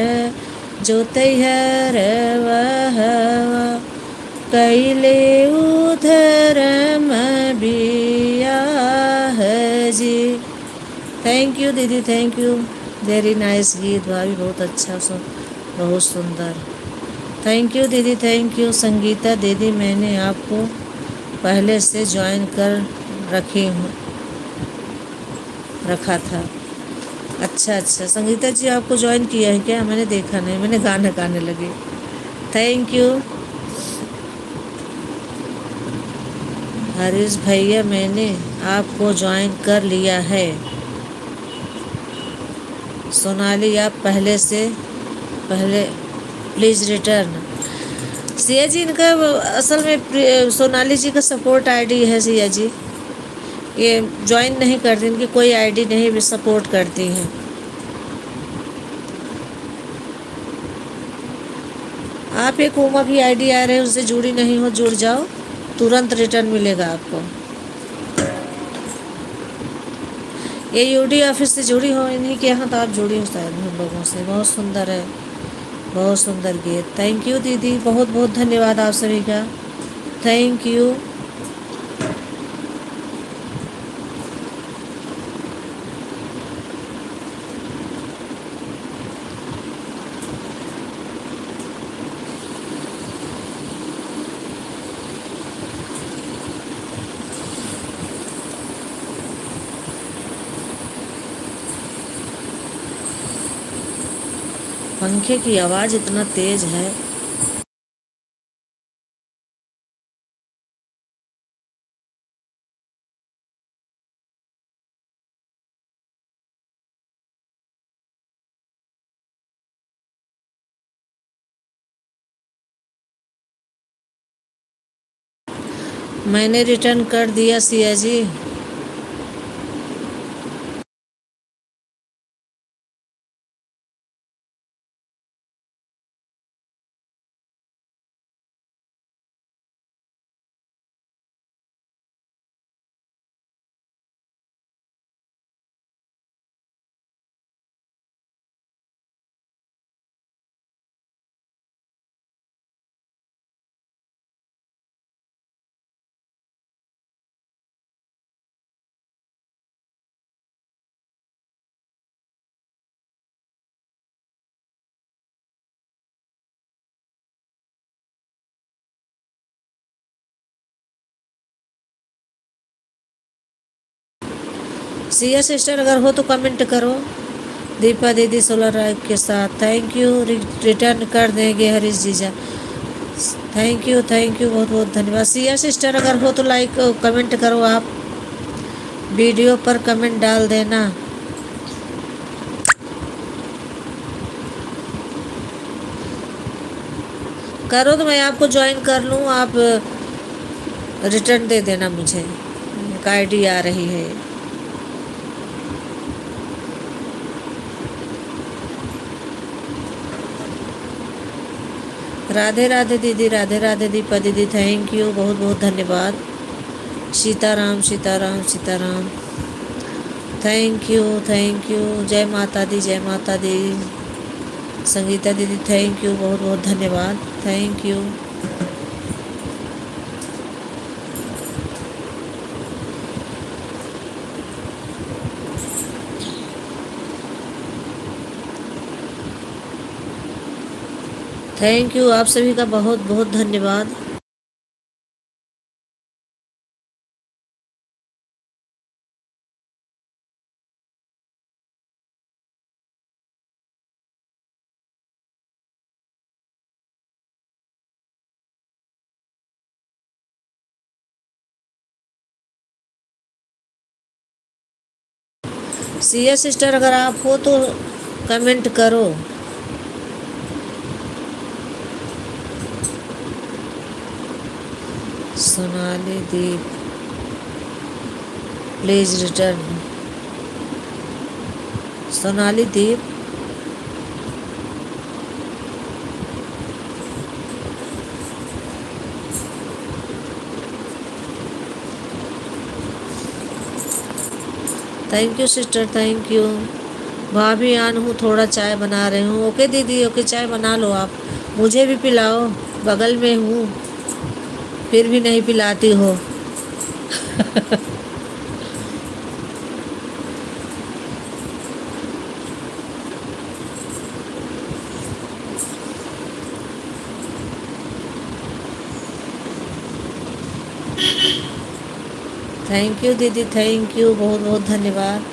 जोतै हर वहवा, कैले उधर बियाह जी। थैंक यू दीदी, थैंक यू, वेरी नाइस गीत भाभी, बहुत अच्छा बहुत सुंदर। थैंक यू दीदी, थैंक यू। संगीता दीदी, मैंने आपको पहले से ज्वाइन कर रखा था। अच्छा अच्छा, संगीता जी आपको ज्वाइन किया है क्या? मैंने देखा नहीं, मैंने गाना गाने लगी। थैंक यू हरीश भैया, मैंने आपको ज्वाइन कर लिया है। सोनाली, आप पहले प्लीज़ रिटर्न। सिया जी, इनका असल में सोनाली जी का सपोर्ट आईडी है सिया जी, ये ज्वाइन नहीं करती, इनकी कोई आईडी नहीं भी सपोर्ट करती हैं। आप एक उमा की आईडी आ रहे हैं, उससे जुड़ी नहीं हो, जुड़ जाओ, तुरंत रिटर्न मिलेगा आपको। ये यूडी ऑफिस से जुड़ी हो इन्हीं के यहाँ, तो आप जुड़ी हो शायद हम लोगों से। बहुत सुंदर है, बहुत सुंदर गीत। थैंक यू दीदी, बहुत बहुत धन्यवाद आप सभी का, थैंक यू। पंखे की आवाज़ इतना तेज है। मैंने रिटर्न कर दिया सिया जी। सिया सिस्टर अगर हो तो कमेंट करो। दीपा दीदी 16 लाइक के साथ थैंक यू। रिटर्न कर देंगे हरीश जीजा। थैंक यू बहुत बहुत धन्यवाद। सिया सिस्टर अगर हो तो लाइक कमेंट करो। आप वीडियो पर कमेंट डाल देना। करो तो मैं आपको ज्वाइन कर लूँ। आप रिटर्न दे देना मुझे। एक आईडी आ रही है। राधे राधे दीदी, राधे राधे दीपा दीदी, थैंक यू बहुत बहुत धन्यवाद। Sitaram Sitaram Sitaram, thank you thank you. जय माता दी, जय माता दी। संगीता दीदी थैंक यू बहुत बहुत धन्यवाद, थैंक यू। थैंक यू आप सभी का बहुत बहुत धन्यवाद। सिया सिस्टर अगर आप हो तो कमेंट करो। Sonali Deep please return. Sonali Deep thank you sister, thank you. भाभी आन हूँ, थोड़ा चाय बना रही हूँ। ओके दीदी, ओके चाय बना लो आप, मुझे भी पिलाओ। बगल में हूँ फिर भी नहीं पिलाती हो। थैंक यू दीदी, थैंक यू बहुत बहुत धन्यवाद।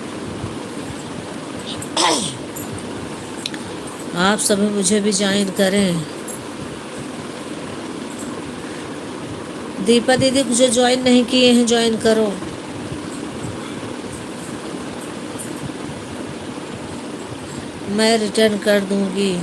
आप सभी मुझे भी ज्वाइन करें। दीपा दीदी मुझे ज्वाइन नहीं किए हैं, ज्वाइन करो। मैं रिटर्न कर दूंगी।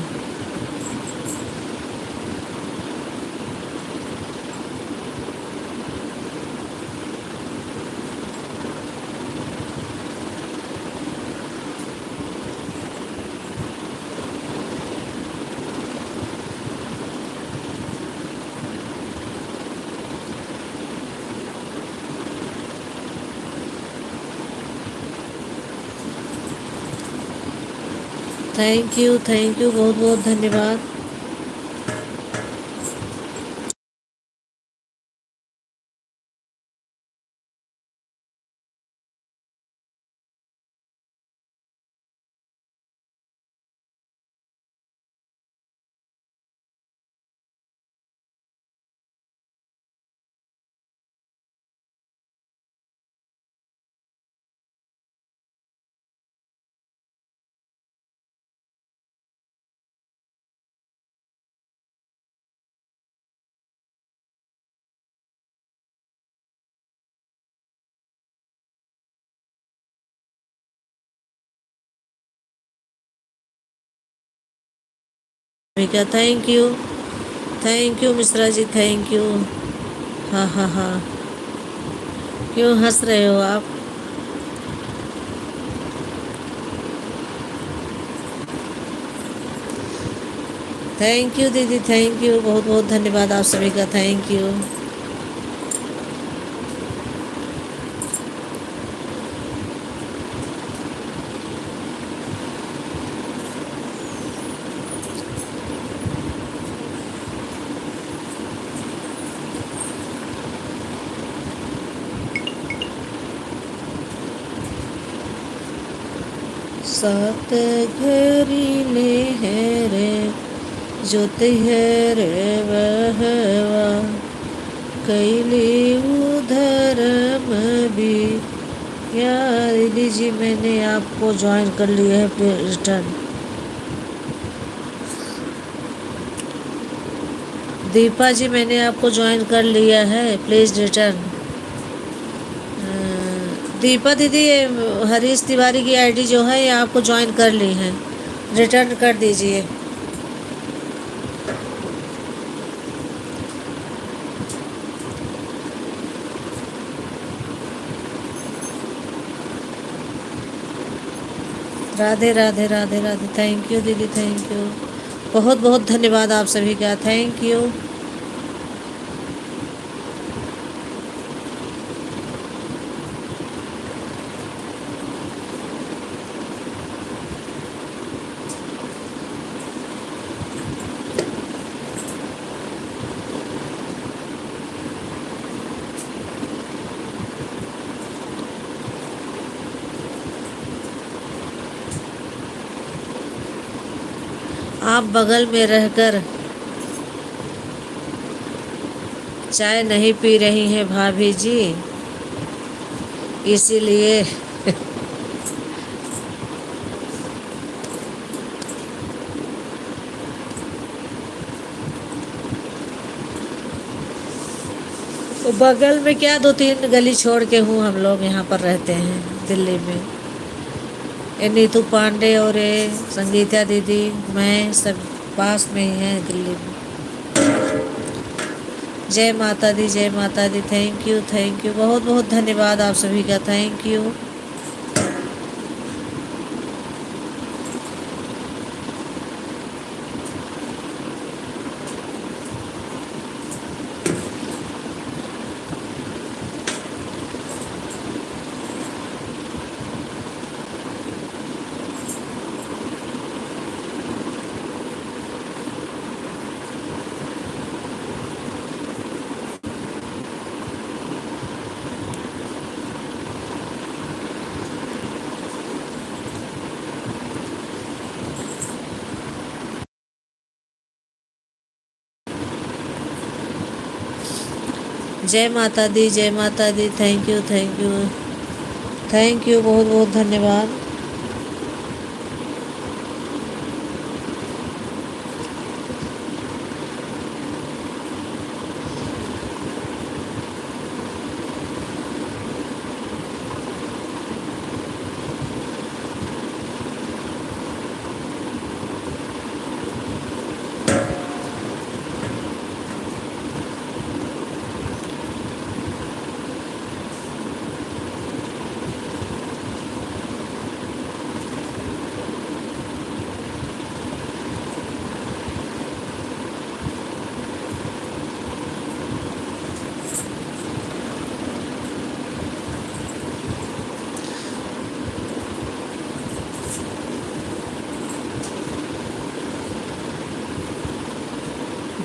थैंक यू बहुत बहुत धन्यवाद। क्या thank you Mishra ji, thank you. हाँ हाँ हाँ, क्यों हंस रहे हो आप? थैंक यू दीदी, थैंक यू बहुत बहुत धन्यवाद आप सभी का, थैंक यू। सात घरीले है रे ज्योति है रे बहवा, कैली उधर्म भी या दीदी जी मैंने आपको ज्वाइन कर लिया है, प्लीज रिटर्न। दीपा जी मैंने आपको ज्वाइन कर लिया है, प्लीज रिटर्न। दीपा दीदी ये हरीश तिवारी की आईडी जो है ये आपको ज्वाइन कर ली है, रिटर्न कर दीजिए। राधे राधे राधे राधे। थैंक यू दीदी, थैंक यू, बहुत बहुत धन्यवाद आप सभी का, थैंक यू। आप बगल में रहकर चाय नहीं पी रही हैं भाभी जी, इसीलिए तो बगल में क्या 2-3 गली छोड़ के हूँ, हम लोग यहाँ पर रहते हैं दिल्ली में। ये नीतू पांडे और ये संगीता दीदी, मैं सब पास में ही हैं दिल्ली में। जय माता दी, जय माता दी। थैंक यू, बहुत बहुत धन्यवाद आप सभी का, थैंक यू। जय माता दी, जय माता दी। थैंक यू, बहुत बहुत धन्यवाद।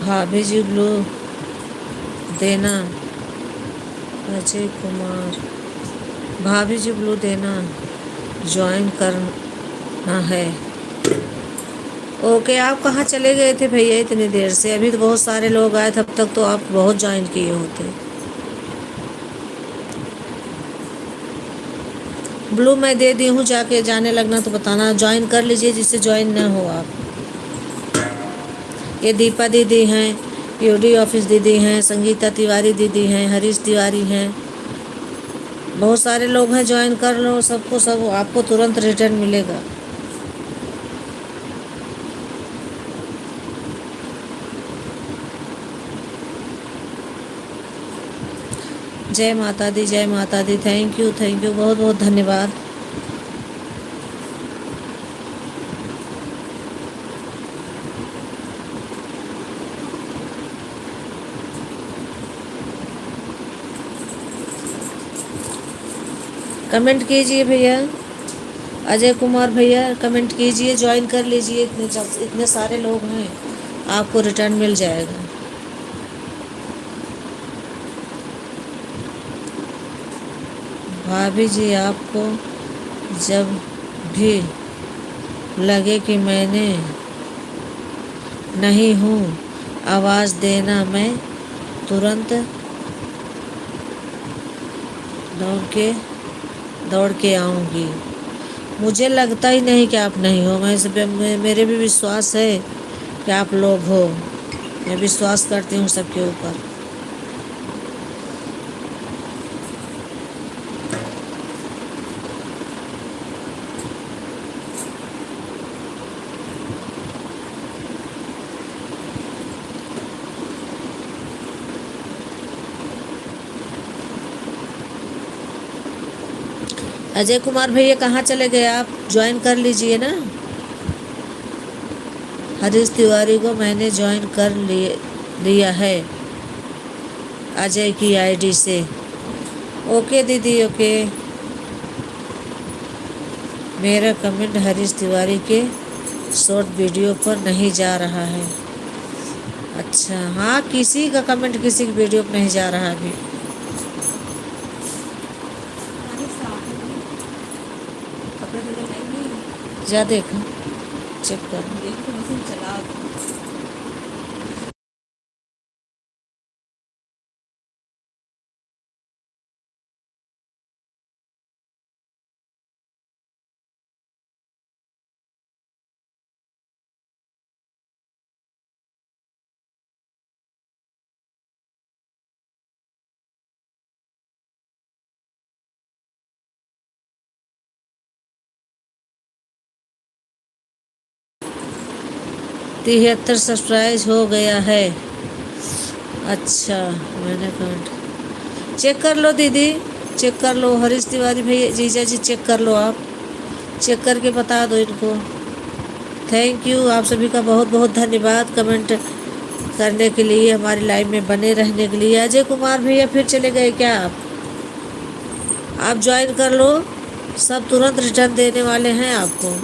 भाभी जी ब्लू देना, अजय कुमार। भाभी जी ब्लू देना, ज्वाइन करना है। ओके, आप कहाँ चले गए थे भैया इतनी देर से? अभी तो बहुत सारे लोग आए, तब तक तो आप बहुत ज्वाइन किए होते। ब्लू मैं दे दी हूँ, जाके जाने लगना तो बताना, ज्वाइन कर लीजिए जिससे ज्वाइन ना हो आप। ये दीपा दीदी हैं, यूडी ऑफिस दीदी हैं, संगीता तिवारी दीदी हैं, हरीश तिवारी हैं, बहुत सारे लोग हैं, ज्वाइन कर लो सबको, सब आपको तुरंत रिटर्न मिलेगा। जय माता दी, जय माता दी। थैंक यू, बहुत बहुत धन्यवाद। कमेंट कीजिए भैया, अजय कुमार भैया कमेंट कीजिए, ज्वाइन कर लीजिए, इतने सारे लोग हैं, आपको रिटर्न मिल जाएगा। भाभी जी आपको जब भी लगे कि मैंने नहीं हूँ आवाज़ देना, मैं तुरंत दौड़ के दौड़ के आऊँगी। मुझे लगता ही नहीं कि आप नहीं हो। मेरे भी विश्वास है कि आप लोग हो। मैं विश्वास करती हूँ सबके ऊपर। अजय कुमार भैया कहाँ चले गए आप? ज्वाइन कर लीजिए ना। हरीश तिवारी को मैंने ज्वाइन कर लिया है अजय की आईडी से। ओके दीदी, ओके। मेरा कमेंट हरीश तिवारी के शॉर्ट वीडियो पर नहीं जा रहा है। अच्छा, हाँ, किसी का कमेंट किसी की वीडियो पर नहीं जा रहा अभी। जा देखो, चेक कर। 73 सब्सक्राइब हो गया है। अच्छा, मैंने कमेंट चेक कर लो दीदी, चेक कर लो। हरीश तिवारी भैया, जीजा जी, चेक कर लो। आप चेक करके बता दो इनको। थैंक यू, आप सभी का बहुत बहुत धन्यवाद कमेंट करने के लिए, हमारी लाइव में बने रहने के लिए। अजय कुमार भैया फिर चले गए क्या? आप ज्वाइन कर लो, सब तुरंत रिटर्न देने वाले हैं आपको।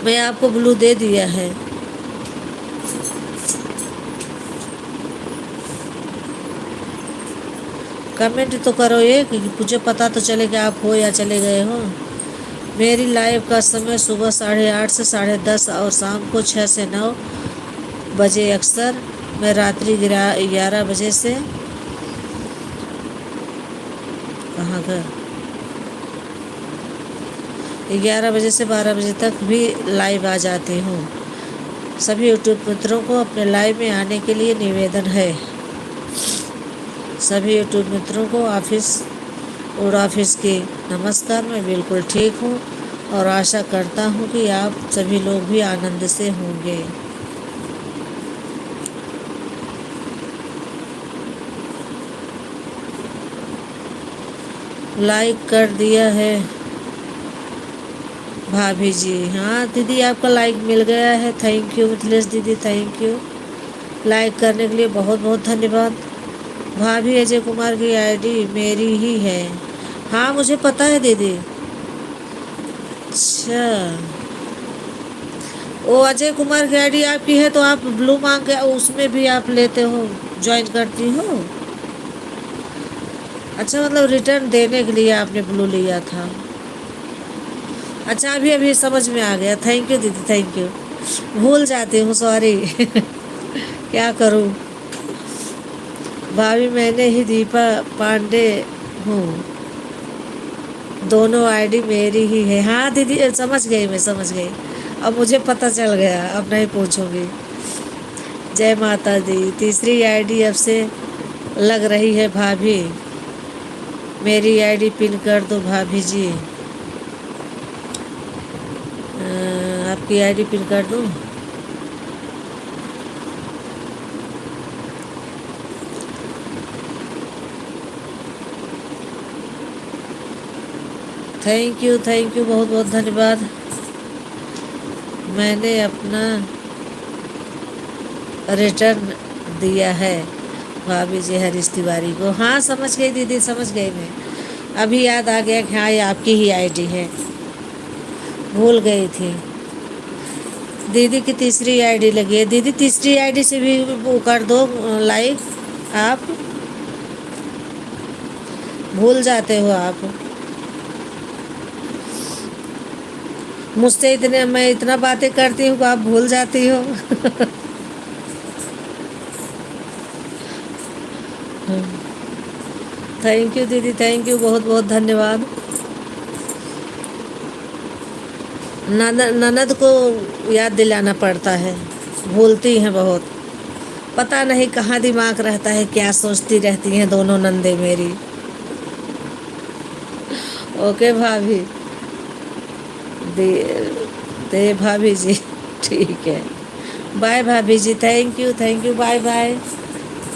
मैं आपको ब्लू दे दिया है। कमेंट तो करो ये, कि मुझे पता तो चले कि आप हो या चले गए हो। मेरी लाइव का समय सुबह 8:30 से 10:30 और शाम को 6 से 9 बजे। अक्सर मैं रात्रि 11 बजे से कहाँ गए 11 बजे से 12 बजे तक भी लाइव आ जाती हूँ। सभी यूट्यूब मित्रों को अपने लाइव में आने के लिए निवेदन है। सभी यूट्यूब मित्रों को ऑफिस की नमस्कार। मैं बिल्कुल ठीक हूँ और आशा करता हूँ कि आप सभी लोग भी आनंद से होंगे। लाइक कर दिया है भाभी जी। हाँ दीदी, आपका लाइक मिल गया है। थैंक यू मिथिलेश दीदी, थैंक यू। लाइक करने के लिए बहुत बहुत धन्यवाद। भाभी, अजय कुमार की आईडी मेरी ही है। हाँ, मुझे पता है दीदी। अच्छा, वो अजय कुमार की आईडी आपकी है तो आप ब्लू मांग के उसमें भी आप लेते हो, ज्वाइन करती हो। अच्छा, मतलब रिटर्न देने के लिए आपने ब्लू लिया था। अच्छा, अभी अभी समझ में आ गया। थैंक यू दीदी, थैंक यू। भूल जाती हूँ, सॉरी। क्या करूँ भाभी, मैंने ही दीपा पांडे हूँ। दोनों आईडी मेरी ही है। हाँ दीदी, समझ गई, मैं समझ गई। अब मुझे पता चल गया, अब नहीं पूछूंगी। जय माता दी। तीसरी आईडी अब से लग रही है भाभी। मेरी आईडी पिन कर दो भाभी जी। आपकी आईडी पिन कर दूँ? थैंक यू, थैंक यू, बहुत बहुत धन्यवाद। मैंने अपना रिटर्न दिया है भाभी जी हरीश तिवारी को। हाँ, समझ गई दीदी, समझ गई मैं। अभी याद आ गया कि हाँ, ये आपकी ही आईडी है। भूल गई थी। दीदी की तीसरी आईडी लगी है। दीदी, तीसरी आईडी से भी वो कर दो लाइक। आप भूल जाते हो आप। मुझसे मैं इतना बातें करती हूँ, आप भूल जाती हो। थैंक यू दीदी, थैंक यू, बहुत बहुत धन्यवाद। ननद को याद दिलाना पड़ता है, भूलती हैं बहुत। पता नहीं कहाँ दिमाग रहता है, क्या सोचती रहती हैं दोनों नंदे मेरी। ओके भाभी, दे दे भाभी जी, ठीक है। बाय भाभी जी, thank you, thank you, bye bye.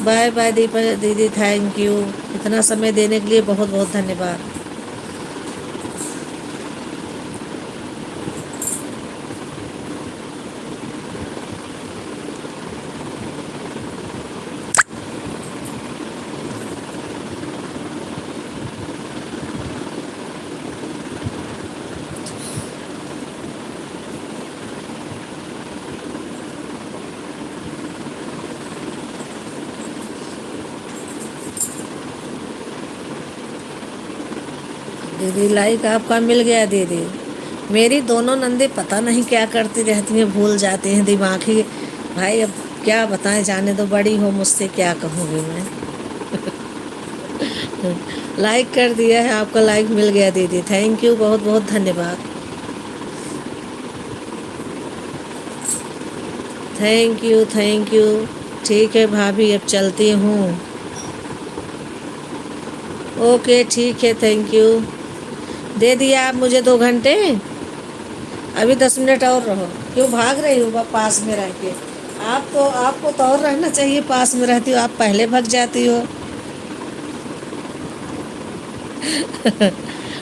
Bye bye Deepa दीदी, थैंक यू। इतना समय देने के लिए बहुत बहुत धन्यवाद। दीदी लाइक आपका मिल गया दीदी। मेरी दोनों नंदे पता नहीं क्या करती रहती हैं, भूल जाती हैं, दिमाग ही। भाई अब क्या बताएं, जाने दो, बड़ी हो मुझसे, क्या कहूँगी मैं। लाइक कर दिया है, आपका लाइक मिल गया दीदी, थैंक यू, बहुत बहुत धन्यवाद। Thank you, thank you. ठीक है भाभी, अब चलती हूँ। ओके ठीक है, थैंक यू। दे दिया आप मुझे 2 घंटे, अभी 10 मिनट और रहो। क्यों भाग रही हो पास में रह के? आप तो, आपको तो और रहना चाहिए, पास में रहती हो, आप पहले भाग जाती हो।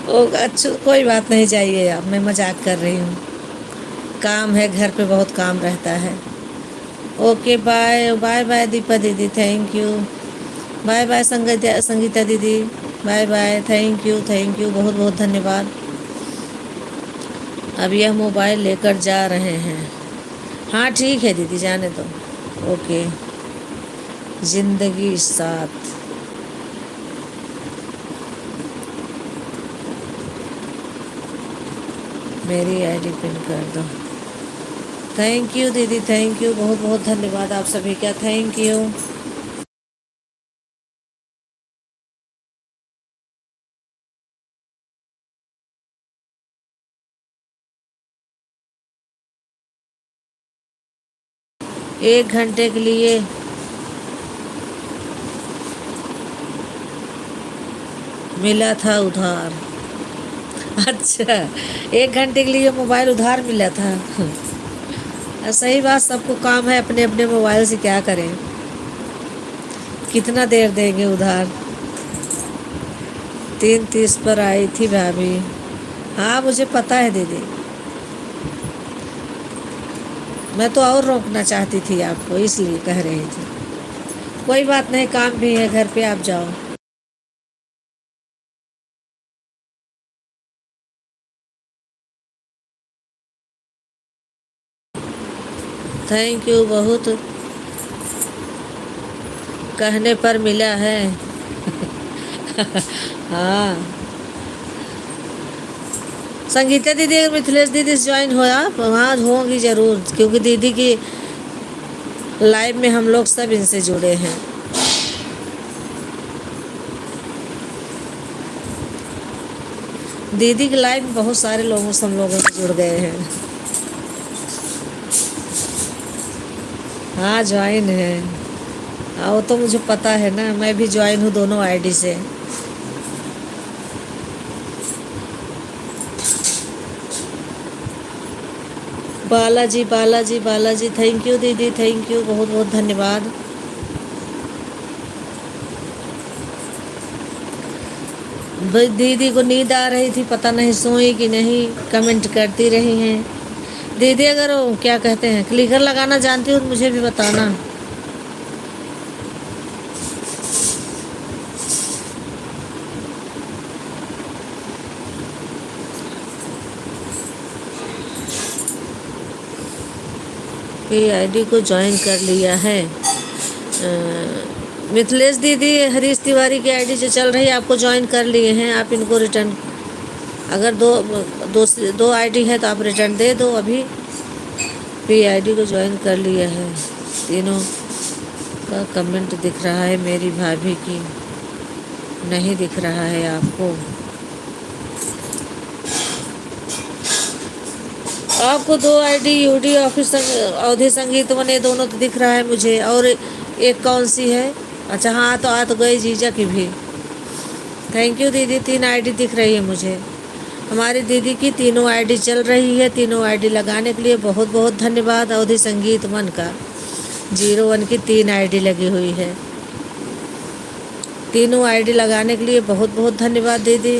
ओ अच्छा, कोई बात नहीं, चाहिए आप, मैं मजाक कर रही हूँ। काम है, घर पे बहुत काम रहता है। Okay bye bye bye Deepa दीदी, thank you. Bye bye Sangeeta Sangeeta दीदी, बाय बाय, थैंक यू, बहुत बहुत धन्यवाद। अब यह मोबाइल लेकर जा रहे हैं। हाँ ठीक है दीदी, जाने दो। ओके, जिंदगी साथ। मेरी आईडी पिन कर दो। थैंक यू दीदी, थैंक यू, बहुत बहुत धन्यवाद आप सभी का, थैंक यू। एक घंटे के लिए मिला था उधार। अच्छा, 1 घंटे के लिए मोबाइल उधार मिला था। सही बात, सबको काम है अपने अपने मोबाइल से, क्या करें। कितना देर देंगे उधार। 3:30 पर आई थी भाभी। हाँ मुझे पता है दीदी, मैं तो और रोकना चाहती थी आपको, इसलिए कह रही थी। कोई बात नहीं, काम भी है घर पे, आप जाओ। थैंक यू, बहुत कहने पर मिला है। हाँ, संगीता दीदी अगर मिथिलेश दीदी से ज्वाइन हो आप, हाँ होंगी ज़रूर, क्योंकि दीदी की लाइव में हम लोग सब इनसे जुड़े हैं। दीदी की लाइव में बहुत सारे लोगों से हम लोगों से जुड़ गए हैं। हाँ ज्वाइन है। हाँ वो तो मुझे पता है ना, मैं भी ज्वाइन हूँ दोनों आईडी से। बालाजी बालाजी बालाजी, थैंक यू दीदी, थैंक यू, बहुत बहुत धन्यवाद। दीदी को नींद आ रही थी, पता नहीं सोई कि नहीं, कमेंट करती रही हैं। दीदी अगर वो क्या कहते हैं क्लिकर लगाना जानती हो तो मुझे भी बताना। ये आईडी को ज्वाइन कर लिया है। मिथिलेश दीदी, हरीश तिवारी की आईडी जो चल रही है आपको ज्वाइन कर लिए हैं, आप इनको रिटर्न, अगर दो आईडी है तो आप रिटर्न दे दो अभी। ये आईडी को ज्वाइन कर लिया है। तीनों का कमेंट दिख रहा है मेरी भाभी की। नहीं दिख रहा है आपको। आपको दो आईडी यूडी ऑफिस अवधि संगीत मने दोनों तो दिख रहा है मुझे। और एक कौन सी है? अच्छा हाँ, तो आ तो गई जीजा की भी। थैंक यू दीदी, 3 आईडी दिख रही है मुझे। हमारी दीदी की तीनों आईडी चल रही है। तीनों आईडी लगाने के लिए बहुत बहुत धन्यवाद। अवधि संगीत मन का 01 की 3 आईडी लगी हुई है। तीनों आईडी लगाने के लिए बहुत बहुत धन्यवाद दीदी।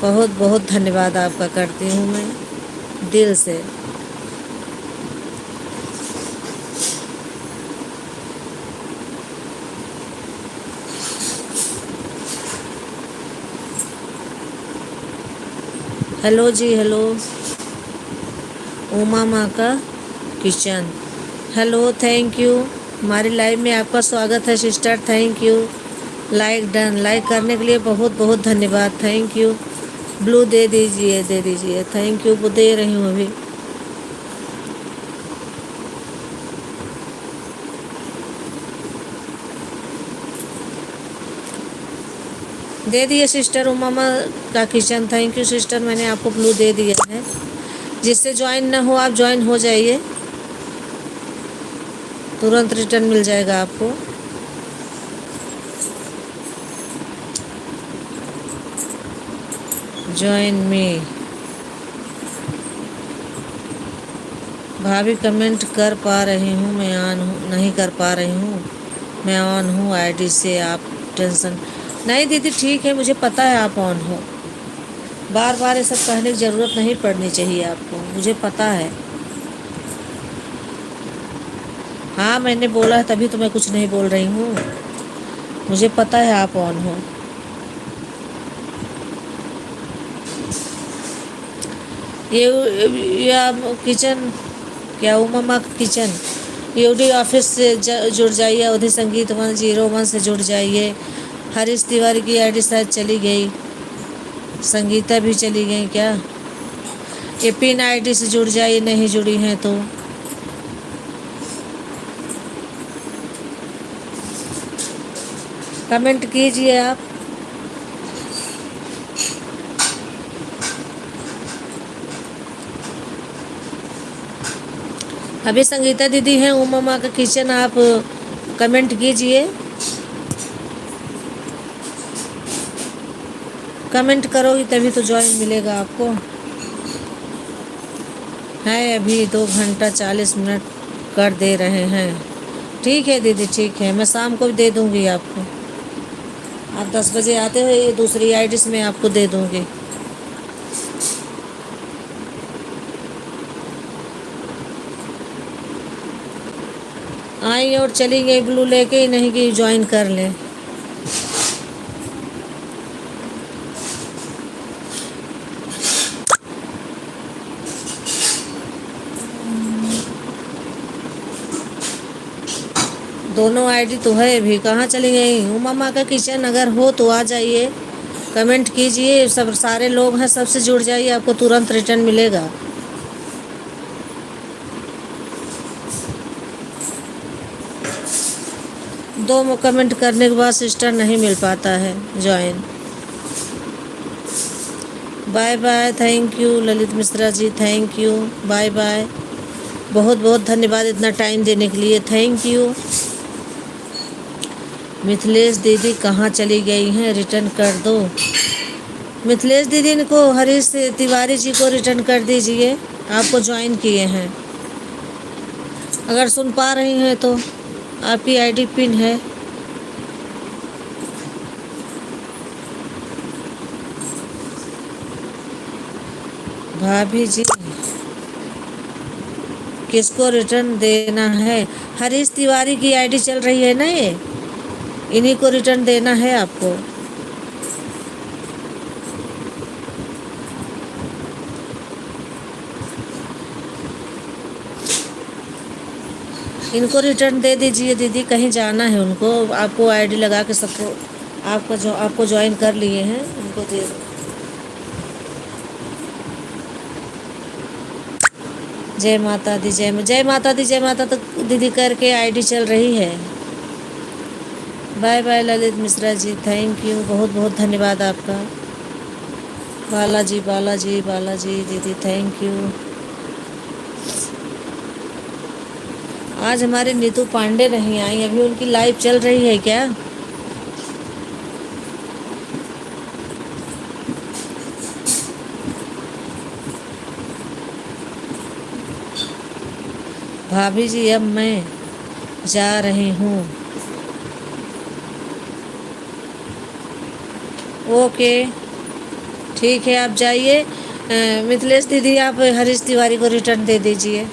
बहुत बहुत धन्यवाद आपका करती हूँ मैं दिल से। हेलो जी, हेलो। उमा माँ का किचन, हेलो, थैंक यू। हमारी लाइव में आपका स्वागत है sister, thank you. Like done, like करने के लिए बहुत बहुत धन्यवाद, थैंक यू। ब्लू दे दीजिए, दे दीजिए, थैंक यू। वो दे रही हूँ अभी। दे दिए सिस्टर उमा माँ का किचन, थैंक यू सिस्टर। मैंने आपको ब्लू दे दिया है। जिससे ज्वाइन ना हो आप ज्वाइन हो जाइए, तुरंत रिटर्न मिल जाएगा आपको। ज्वाइन में भाभी कमेंट कर पा रही हूँ, मैं ऑन हूँ, नहीं कर पा रही हूँ, मैं ऑन हूँ आईडी से। आप टेंशन नहीं दीदी, ठीक है, मुझे पता है आप ऑन हो। बार बार ये सब कहने की ज़रूरत नहीं पड़नी चाहिए आपको, मुझे पता है। हाँ मैंने बोला है, तभी तो मैं कुछ नहीं बोल रही हूँ। मुझे पता है आप ऑन हो। ये आप किचन क्या उमा का किचन यूडी ऑफिस से जुड़ जाइए। अवधि संगीत 101 से जुड़ जाइए। हरीश तिवारी की आईडी शायद चली गई, संगीता भी चली गई क्या? ये पिन आईडी से जुड़ जाइए, नहीं जुड़ी हैं तो। कमेंट कीजिए आप। अभी संगीता दीदी हैं उमा माँ का किचन, आप कमेंट कीजिए। कमेंट करोगी तभी तो ज्वाइन मिलेगा आपको। है अभी 2 घंटा 40 मिनट कर दे रहे हैं। ठीक है दीदी, ठीक है, मैं शाम को भी दे दूँगी आपको। आप 10 बजे आते हो, ये दूसरी आईडी से मैं आपको दे दूँगी। आई और चली गई ब्लू लेके, ही नहीं कि ज्वाइन कर लें। दोनों आईडी तो है अभी, कहाँ चली गई? उमा माँ का किचन अगर हो तो आ जाइए, कमेंट कीजिए। सब सारे लोग हैं, सबसे जुड़ जाइए, आपको तुरंत रिटर्न मिलेगा। दो कमेंट करने के बाद सिस्टर नहीं मिल पाता है join. Bye bye, thank you Lalit Mishra ji, thank you, bye bye. बहुत बहुत धन्यवाद इतना टाइम देने के लिए, थैंक यू। मिथिलेश दीदी कहाँ चली गई हैं? रिटर्न कर दो। मिथिलेश दीदी को हरीश तिवारी जी को रिटर्न कर दीजिए, आपको ज्वाइन किए हैं। अगर सुन पा रही हैं तो आपकी आईडी पिन है। भाभी जी किसको रिटर्न देना है? हरीश तिवारी की आईडी चल रही है ना, ये इन्हीं को रिटर्न देना है आपको। इनको रिटर्न दे दीजिए दीदी, कहीं जाना है उनको। आपको आईडी लगा के सबको आपको ज्वाइन कर लिए हैं, उनको दे दो। जय माता दी, जय माता दी, जय माता तो दीदी करके आईडी चल रही है। Bye bye Lalit Mishra ji, thank you, बहुत बहुत धन्यवाद आपका। बालाजी बालाजी बालाजी दीदी, थैंक यू। आज हमारे नीतू पांडे नहीं आई, अभी उनकी लाइव चल रही है क्या? भाभी जी अब मैं जा रही हूँ। ओके, ठीक है, आप जाइए। मिथिलेश दीदी, आप हरीश तिवारी को रिटर्न दे दीजिए।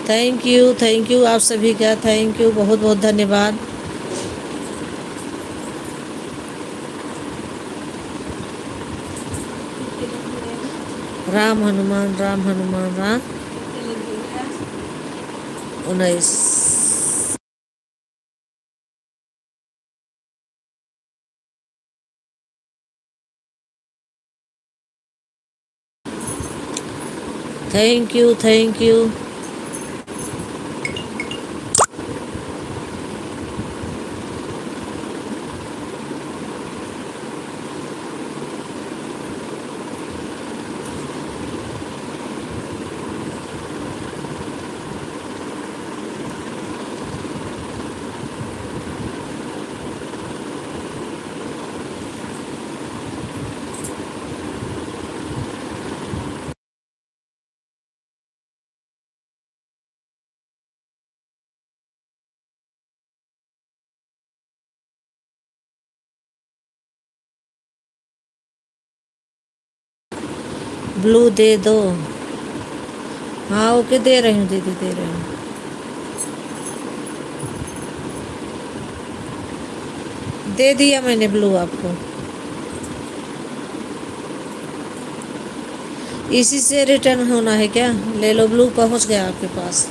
थैंक यू आप सभी का, थैंक यू, बहुत बहुत धन्यवाद। Ram Hanuman Ram Hanuman Ram 19। Thank you, thank you. Blue दे दो। हाँ ओके, दे रही हूँ दीदी, दे रही हूँ। दे दिया मैंने ब्लू आपको। इसी से रिटर्न होना है क्या? ले लो, ब्लू पहुँच गया आपके पास।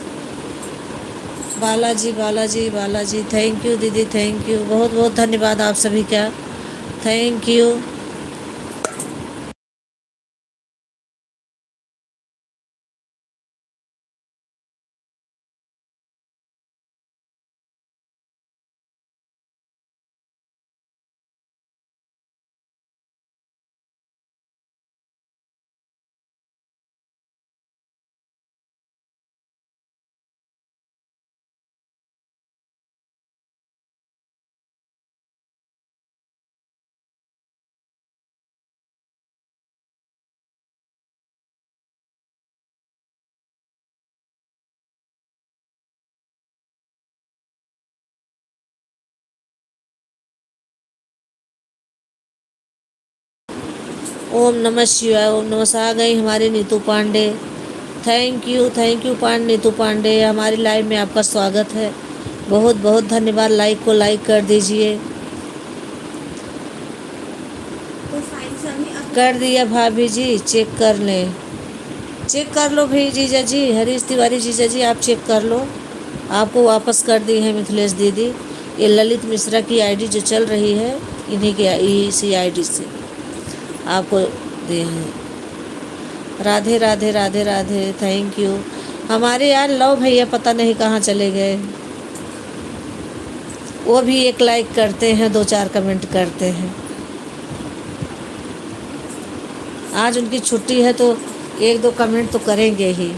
बालाजी बालाजी बालाजी, थैंक यू दीदी, थैंक यू, बहुत बहुत धन्यवाद आप सभी का, थैंक यू। ओम नमः शिवाय, ओम नमः। आ गई हमारी नीतू पांडे, थैंक यू नीतू पांडे, हमारी लाइव में आपका स्वागत है, बहुत बहुत धन्यवाद। लाइक को लाइक कर दीजिए। कर दिया भाभी जी, चेक कर लें, चेक कर लो भाई जीजा जी, हरीश तिवारी जीजा जी, आप चेक कर लो। आपको वापस कर दी है मिथिलेश दीदी। ये ललित मिश्रा की आईडी जो चल रही है, इन्हीं के इसी आईडी से आपको दे हैं। Radhe Radhe Radhe Radhe, thank you. हमारे यार लव भैया पता नहीं कहाँ चले गए, वो भी एक लाइक करते हैं, दो चार कमेंट करते हैं। आज उनकी छुट्टी है तो एक दो कमेंट तो करेंगे ही।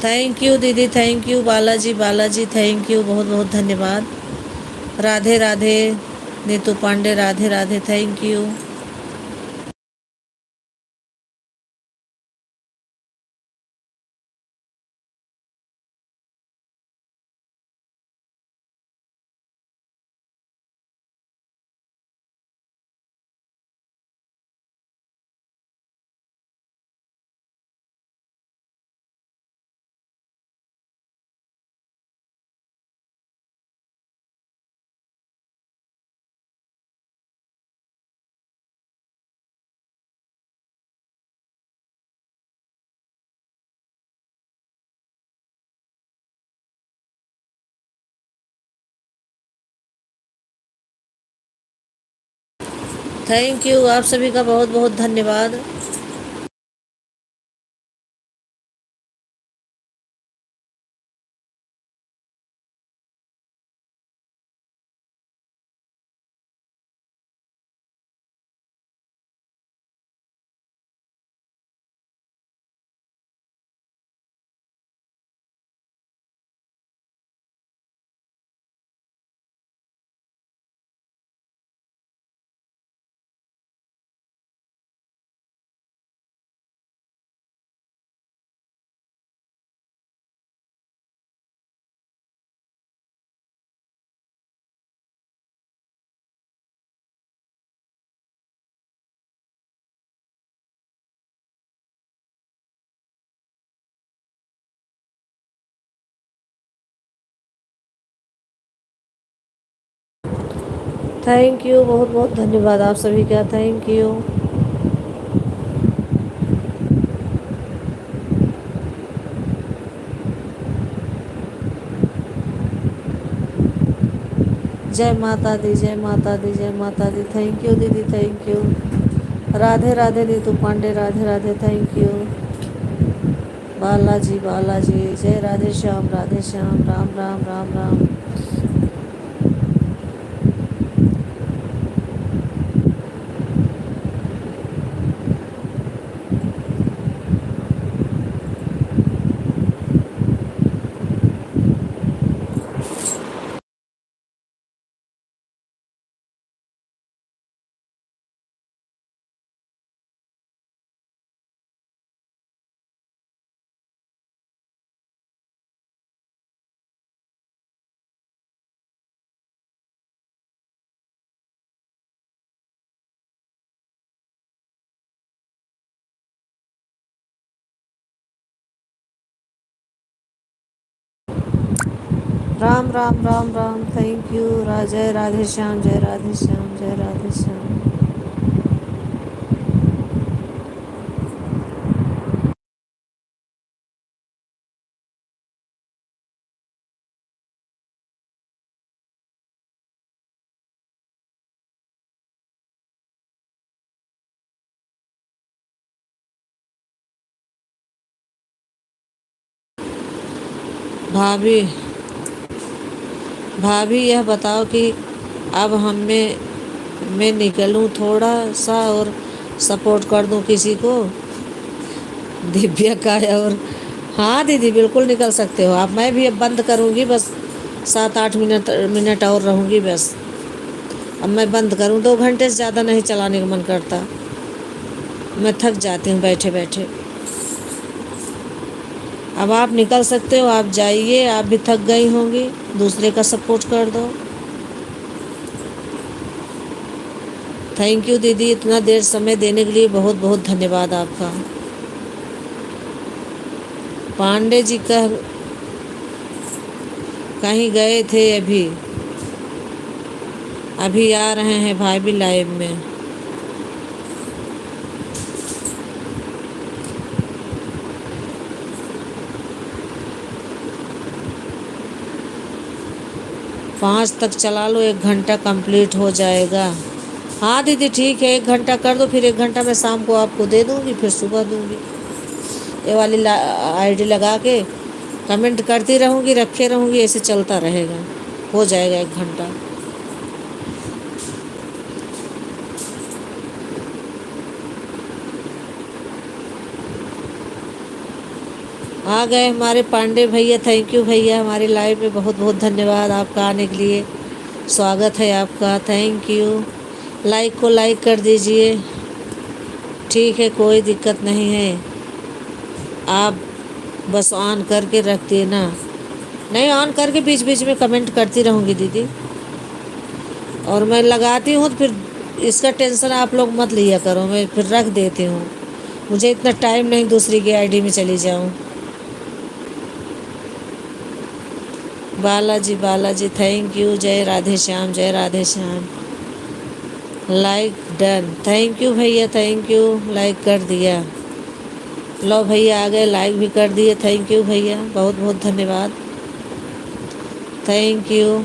थैंक यू दीदी, thank you Balaji, Balaji thank you, बहुत बहुत धन्यवाद। Radhe Radhe Neetu Pandey, Radhe Radhe, thank you. Thank you, आप सभी का बहुत बहुत धन्यवाद। थैंक यू, बहुत बहुत धन्यवाद आप सभी का, थैंक यू। जय माता दी, जय माता दी, जय माता दी, थैंक यू दीदी, thank you. Radhe Radhe Neetu Pandey, Radhe Radhe, thank you. Balaji, Balaji, जय राधे श्याम, राधे श्याम, राम राम, राम राम। Ram Ram, Ram Ram, thank you. जय राधे श्याम, जय राधे श्याम, जय राधे श्याम। भाभी, भाभी यह बताओ कि अब मैं निकलूं थोड़ा सा और सपोर्ट कर दूं किसी को, दिव्या का और। हाँ दीदी, बिल्कुल निकल सकते हो आप। मैं भी अब बंद करूँगी, बस 7-8 मिनट और रहूँगी बस। अब मैं बंद करूँ, 2 घंटे से ज़्यादा नहीं चलाने का मन करता, मैं थक जाती हूँ बैठे बैठे। अब आप निकल सकते हो, आप जाइए, आप भी थक गई होंगी, दूसरे का सपोर्ट कर दो। थैंक यू दीदी, इतना देर समय देने के लिए बहुत बहुत धन्यवाद आपका। पांडे जी कहीं गए थे, अभी अभी आ रहे हैं भाई भी लाइव में। पाँच तक चला लो, 1 घंटा कंप्लीट हो जाएगा। हाँ दीदी ठीक है, 1 घंटा कर दो, फिर 1 घंटा मैं शाम को आपको दे दूँगी, फिर सुबह दूँगी। ये वाली आईडी लगा के कमेंट करती रहूँगी, रखे रहूँगी, ऐसे चलता रहेगा, हो जाएगा 1 घंटा। आ गए हमारे पांडे भैया। थैंक यू भैया, हमारी लाइव में बहुत बहुत धन्यवाद आपका आने के लिए। स्वागत है आपका, थैंक यू। लाइक को लाइक कर दीजिए। ठीक है, कोई दिक्कत नहीं है, आप बस ऑन करके रख देना। नहीं, ऑन करके बीच बीच में कमेंट करती रहूँगी दीदी, और मैं लगाती हूँ तो फिर इसका टेंशन आप लोग मत लिया करो, मैं फिर रख देती हूँ। मुझे इतना टाइम नहीं दूसरी की आईडी में चली जाऊँ। Balaji Balaji thank you. जय राधे श्याम, जय Radhe Shyam. Like done, thank you भैया, थैंक यू। लाइक कर दिया। लो भैया आ गए, लाइक भी कर दिए। थैंक यू भैया, बहुत बहुत धन्यवाद, थैंक यू।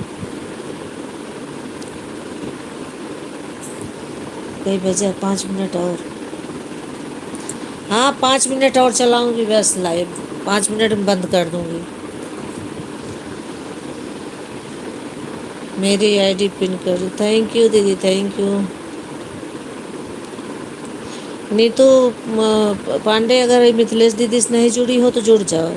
कई बजे? 5 मिनट और। हाँ, 5 मिनट और चलाऊंगी बस लाइव, 5 मिनट में बंद कर दूंगी। मेरी आईडी पिन कर। थैंक यू दीदी, थैंक यू। नीतू पांडे, अगर मिथिलेश दीदी से नहीं जुड़ी हो तो जुड़ जाओ।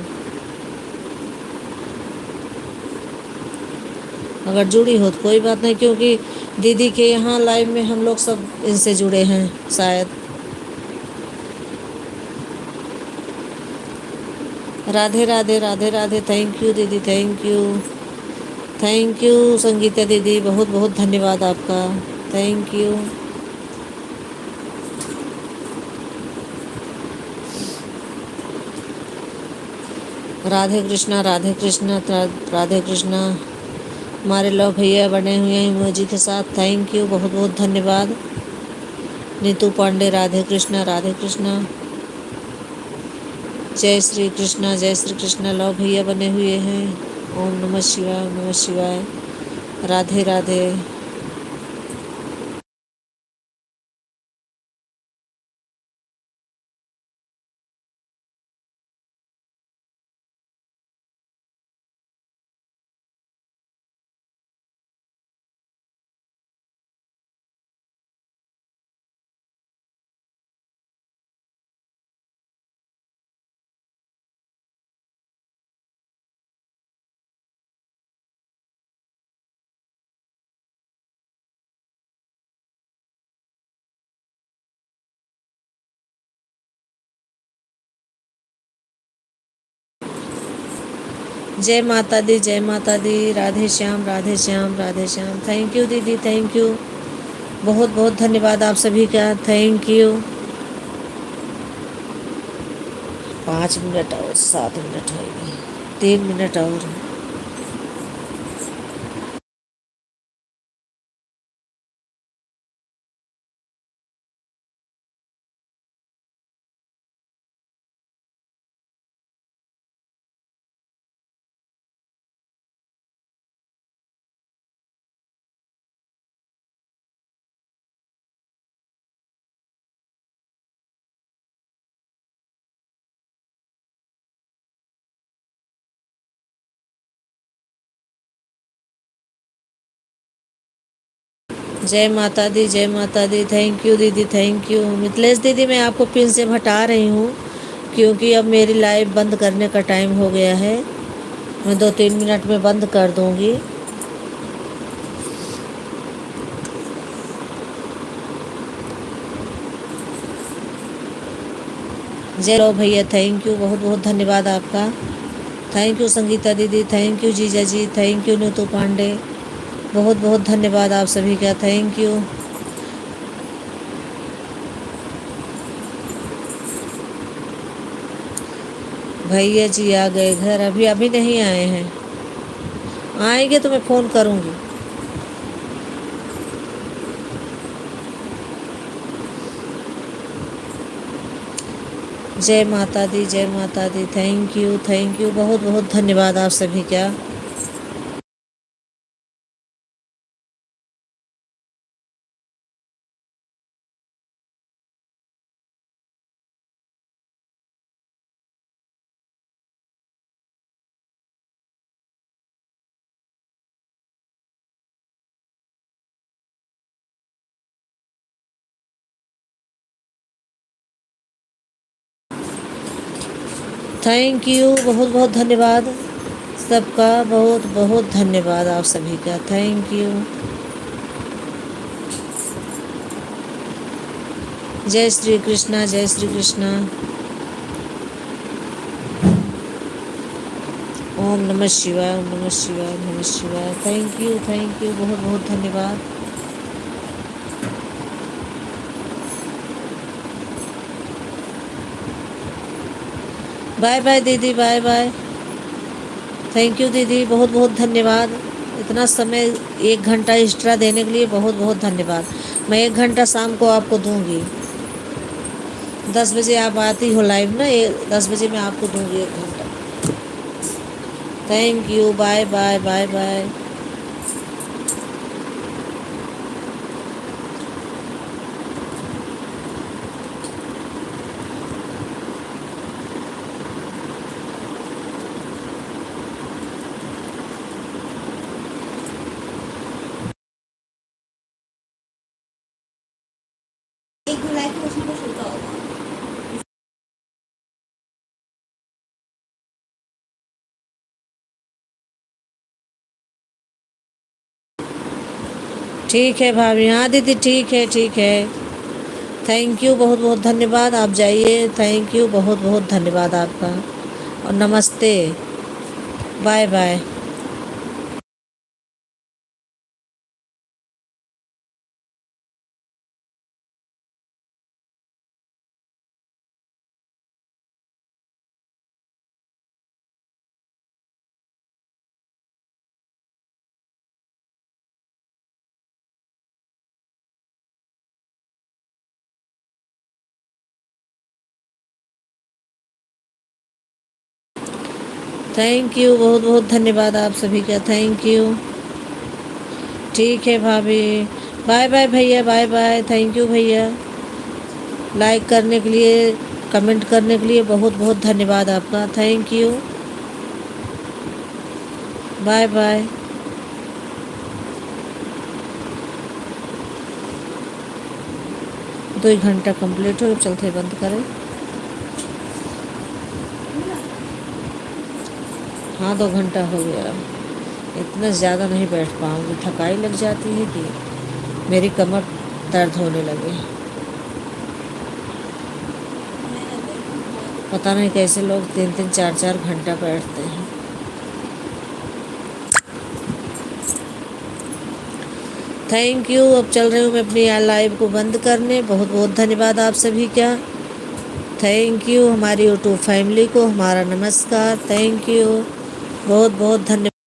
अगर जुड़ी हो तो कोई बात नहीं, क्योंकि दीदी के यहाँ लाइव में हम लोग सब इनसे जुड़े हैं शायद। राधे राधे, राधे राधे। थैंक यू दीदी, thank you. Thank you Sangeeta दीदी, बहुत बहुत धन्यवाद आपका, थैंक यू। राधे कृष्णा, राधे कृष्णा, राधे कृष्णा। हमारे लोग भैया बने हुए हैं इमोजी के साथ, थैंक यू, बहुत बहुत धन्यवाद। नीतू पांडे, राधे कृष्णा, राधे कृष्णा। जय श्री कृष्णा, जय श्री कृष्णा। लोग भैया बने हुए हैं। ओम नमः शिवाय, ओम नमः शिवाय। राधे राधे। जय माता दी, जय माता दी। राधे श्याम, राधे श्याम, राधे श्याम। थैंक यू दीदी, थैंक यू, बहुत बहुत धन्यवाद आप सभी का, थैंक यू। 5 मिनट और, 7 मिनट हो गए, 3 मिनट और। जय माता दी, जय माता दी। थैंक यू दीदी, थैंक यू। मिथिलेश दीदी, मैं आपको पिन से हटा रही हूँ, क्योंकि अब मेरी लाइव बंद करने का टाइम हो गया है। मैं 2-3 मिनट में बंद कर दूँगी। जय लो भैया, थैंक यू, बहुत बहुत धन्यवाद आपका। थैंक यू संगीता दीदी, थैंक यू जीजा जी, थैंक यू नीतू पांडे, बहुत बहुत धन्यवाद आप सभी का, थैंक यू। भैया जी आ गए घर, अभी अभी नहीं आए हैं, आएंगे तो मैं फ़ोन करूँगी। जय माता दी, जय माता दी। थैंक यू, बहुत बहुत धन्यवाद आप सभी का। थैंक यू, बहुत बहुत धन्यवाद सबका, बहुत बहुत धन्यवाद आप सभी का, थैंक यू। जय श्री कृष्णा, जय श्री कृष्णा। ओम नमः शिवाय, ओम नमः शिवाय, ओम नमः शिवाय। थैंक यू, बहुत बहुत धन्यवाद। बाय बाय दीदी, बाय बाय। थैंक यू दीदी, बहुत बहुत धन्यवाद। इतना समय 1 घंटा एक्स्ट्रा देने के लिए बहुत बहुत धन्यवाद। मैं 1 घंटा शाम को आपको दूंगी। 10 बजे आप आती हो लाइव ना, 10 बजे मैं आपको दूंगी 1 घंटा। Thank you, bye bye, bye bye. ठीक है भाभी, हाँ दीदी, ठीक है, ठीक है। थैंक यू, बहुत बहुत धन्यवाद। आप जाइए, थैंक यू, बहुत बहुत धन्यवाद आपका, और नमस्ते, बाय बाय। थैंक यू, बहुत बहुत धन्यवाद आप सभी का, थैंक यू। ठीक है भाभी, बाय बाय भैया, बाय बाय। थैंक यू भैया, लाइक करने के लिए, कमेंट करने के लिए बहुत बहुत धन्यवाद आपका, थैंक यू, बाय बाय। 2 घंटा कंप्लीट हो, चलते बंद करें। हाँ, 2 घंटा हो गया। इतना ज़्यादा नहीं बैठ पाऊँगी, थकाई लग जाती है कि मेरी कमर दर्द होने लगे। पता नहीं कैसे लोग 3-3, 4-4 घंटा बैठते हैं। Thank you. अब चल रही हूँ मैं अपनी लाइव को बंद करने। बहुत बहुत धन्यवाद आप सभी का, थैंक यू। हमारी यूट्यूब फैमिली को हमारा नमस्कार, थैंक यू, बहुत बहुत धन्यवाद।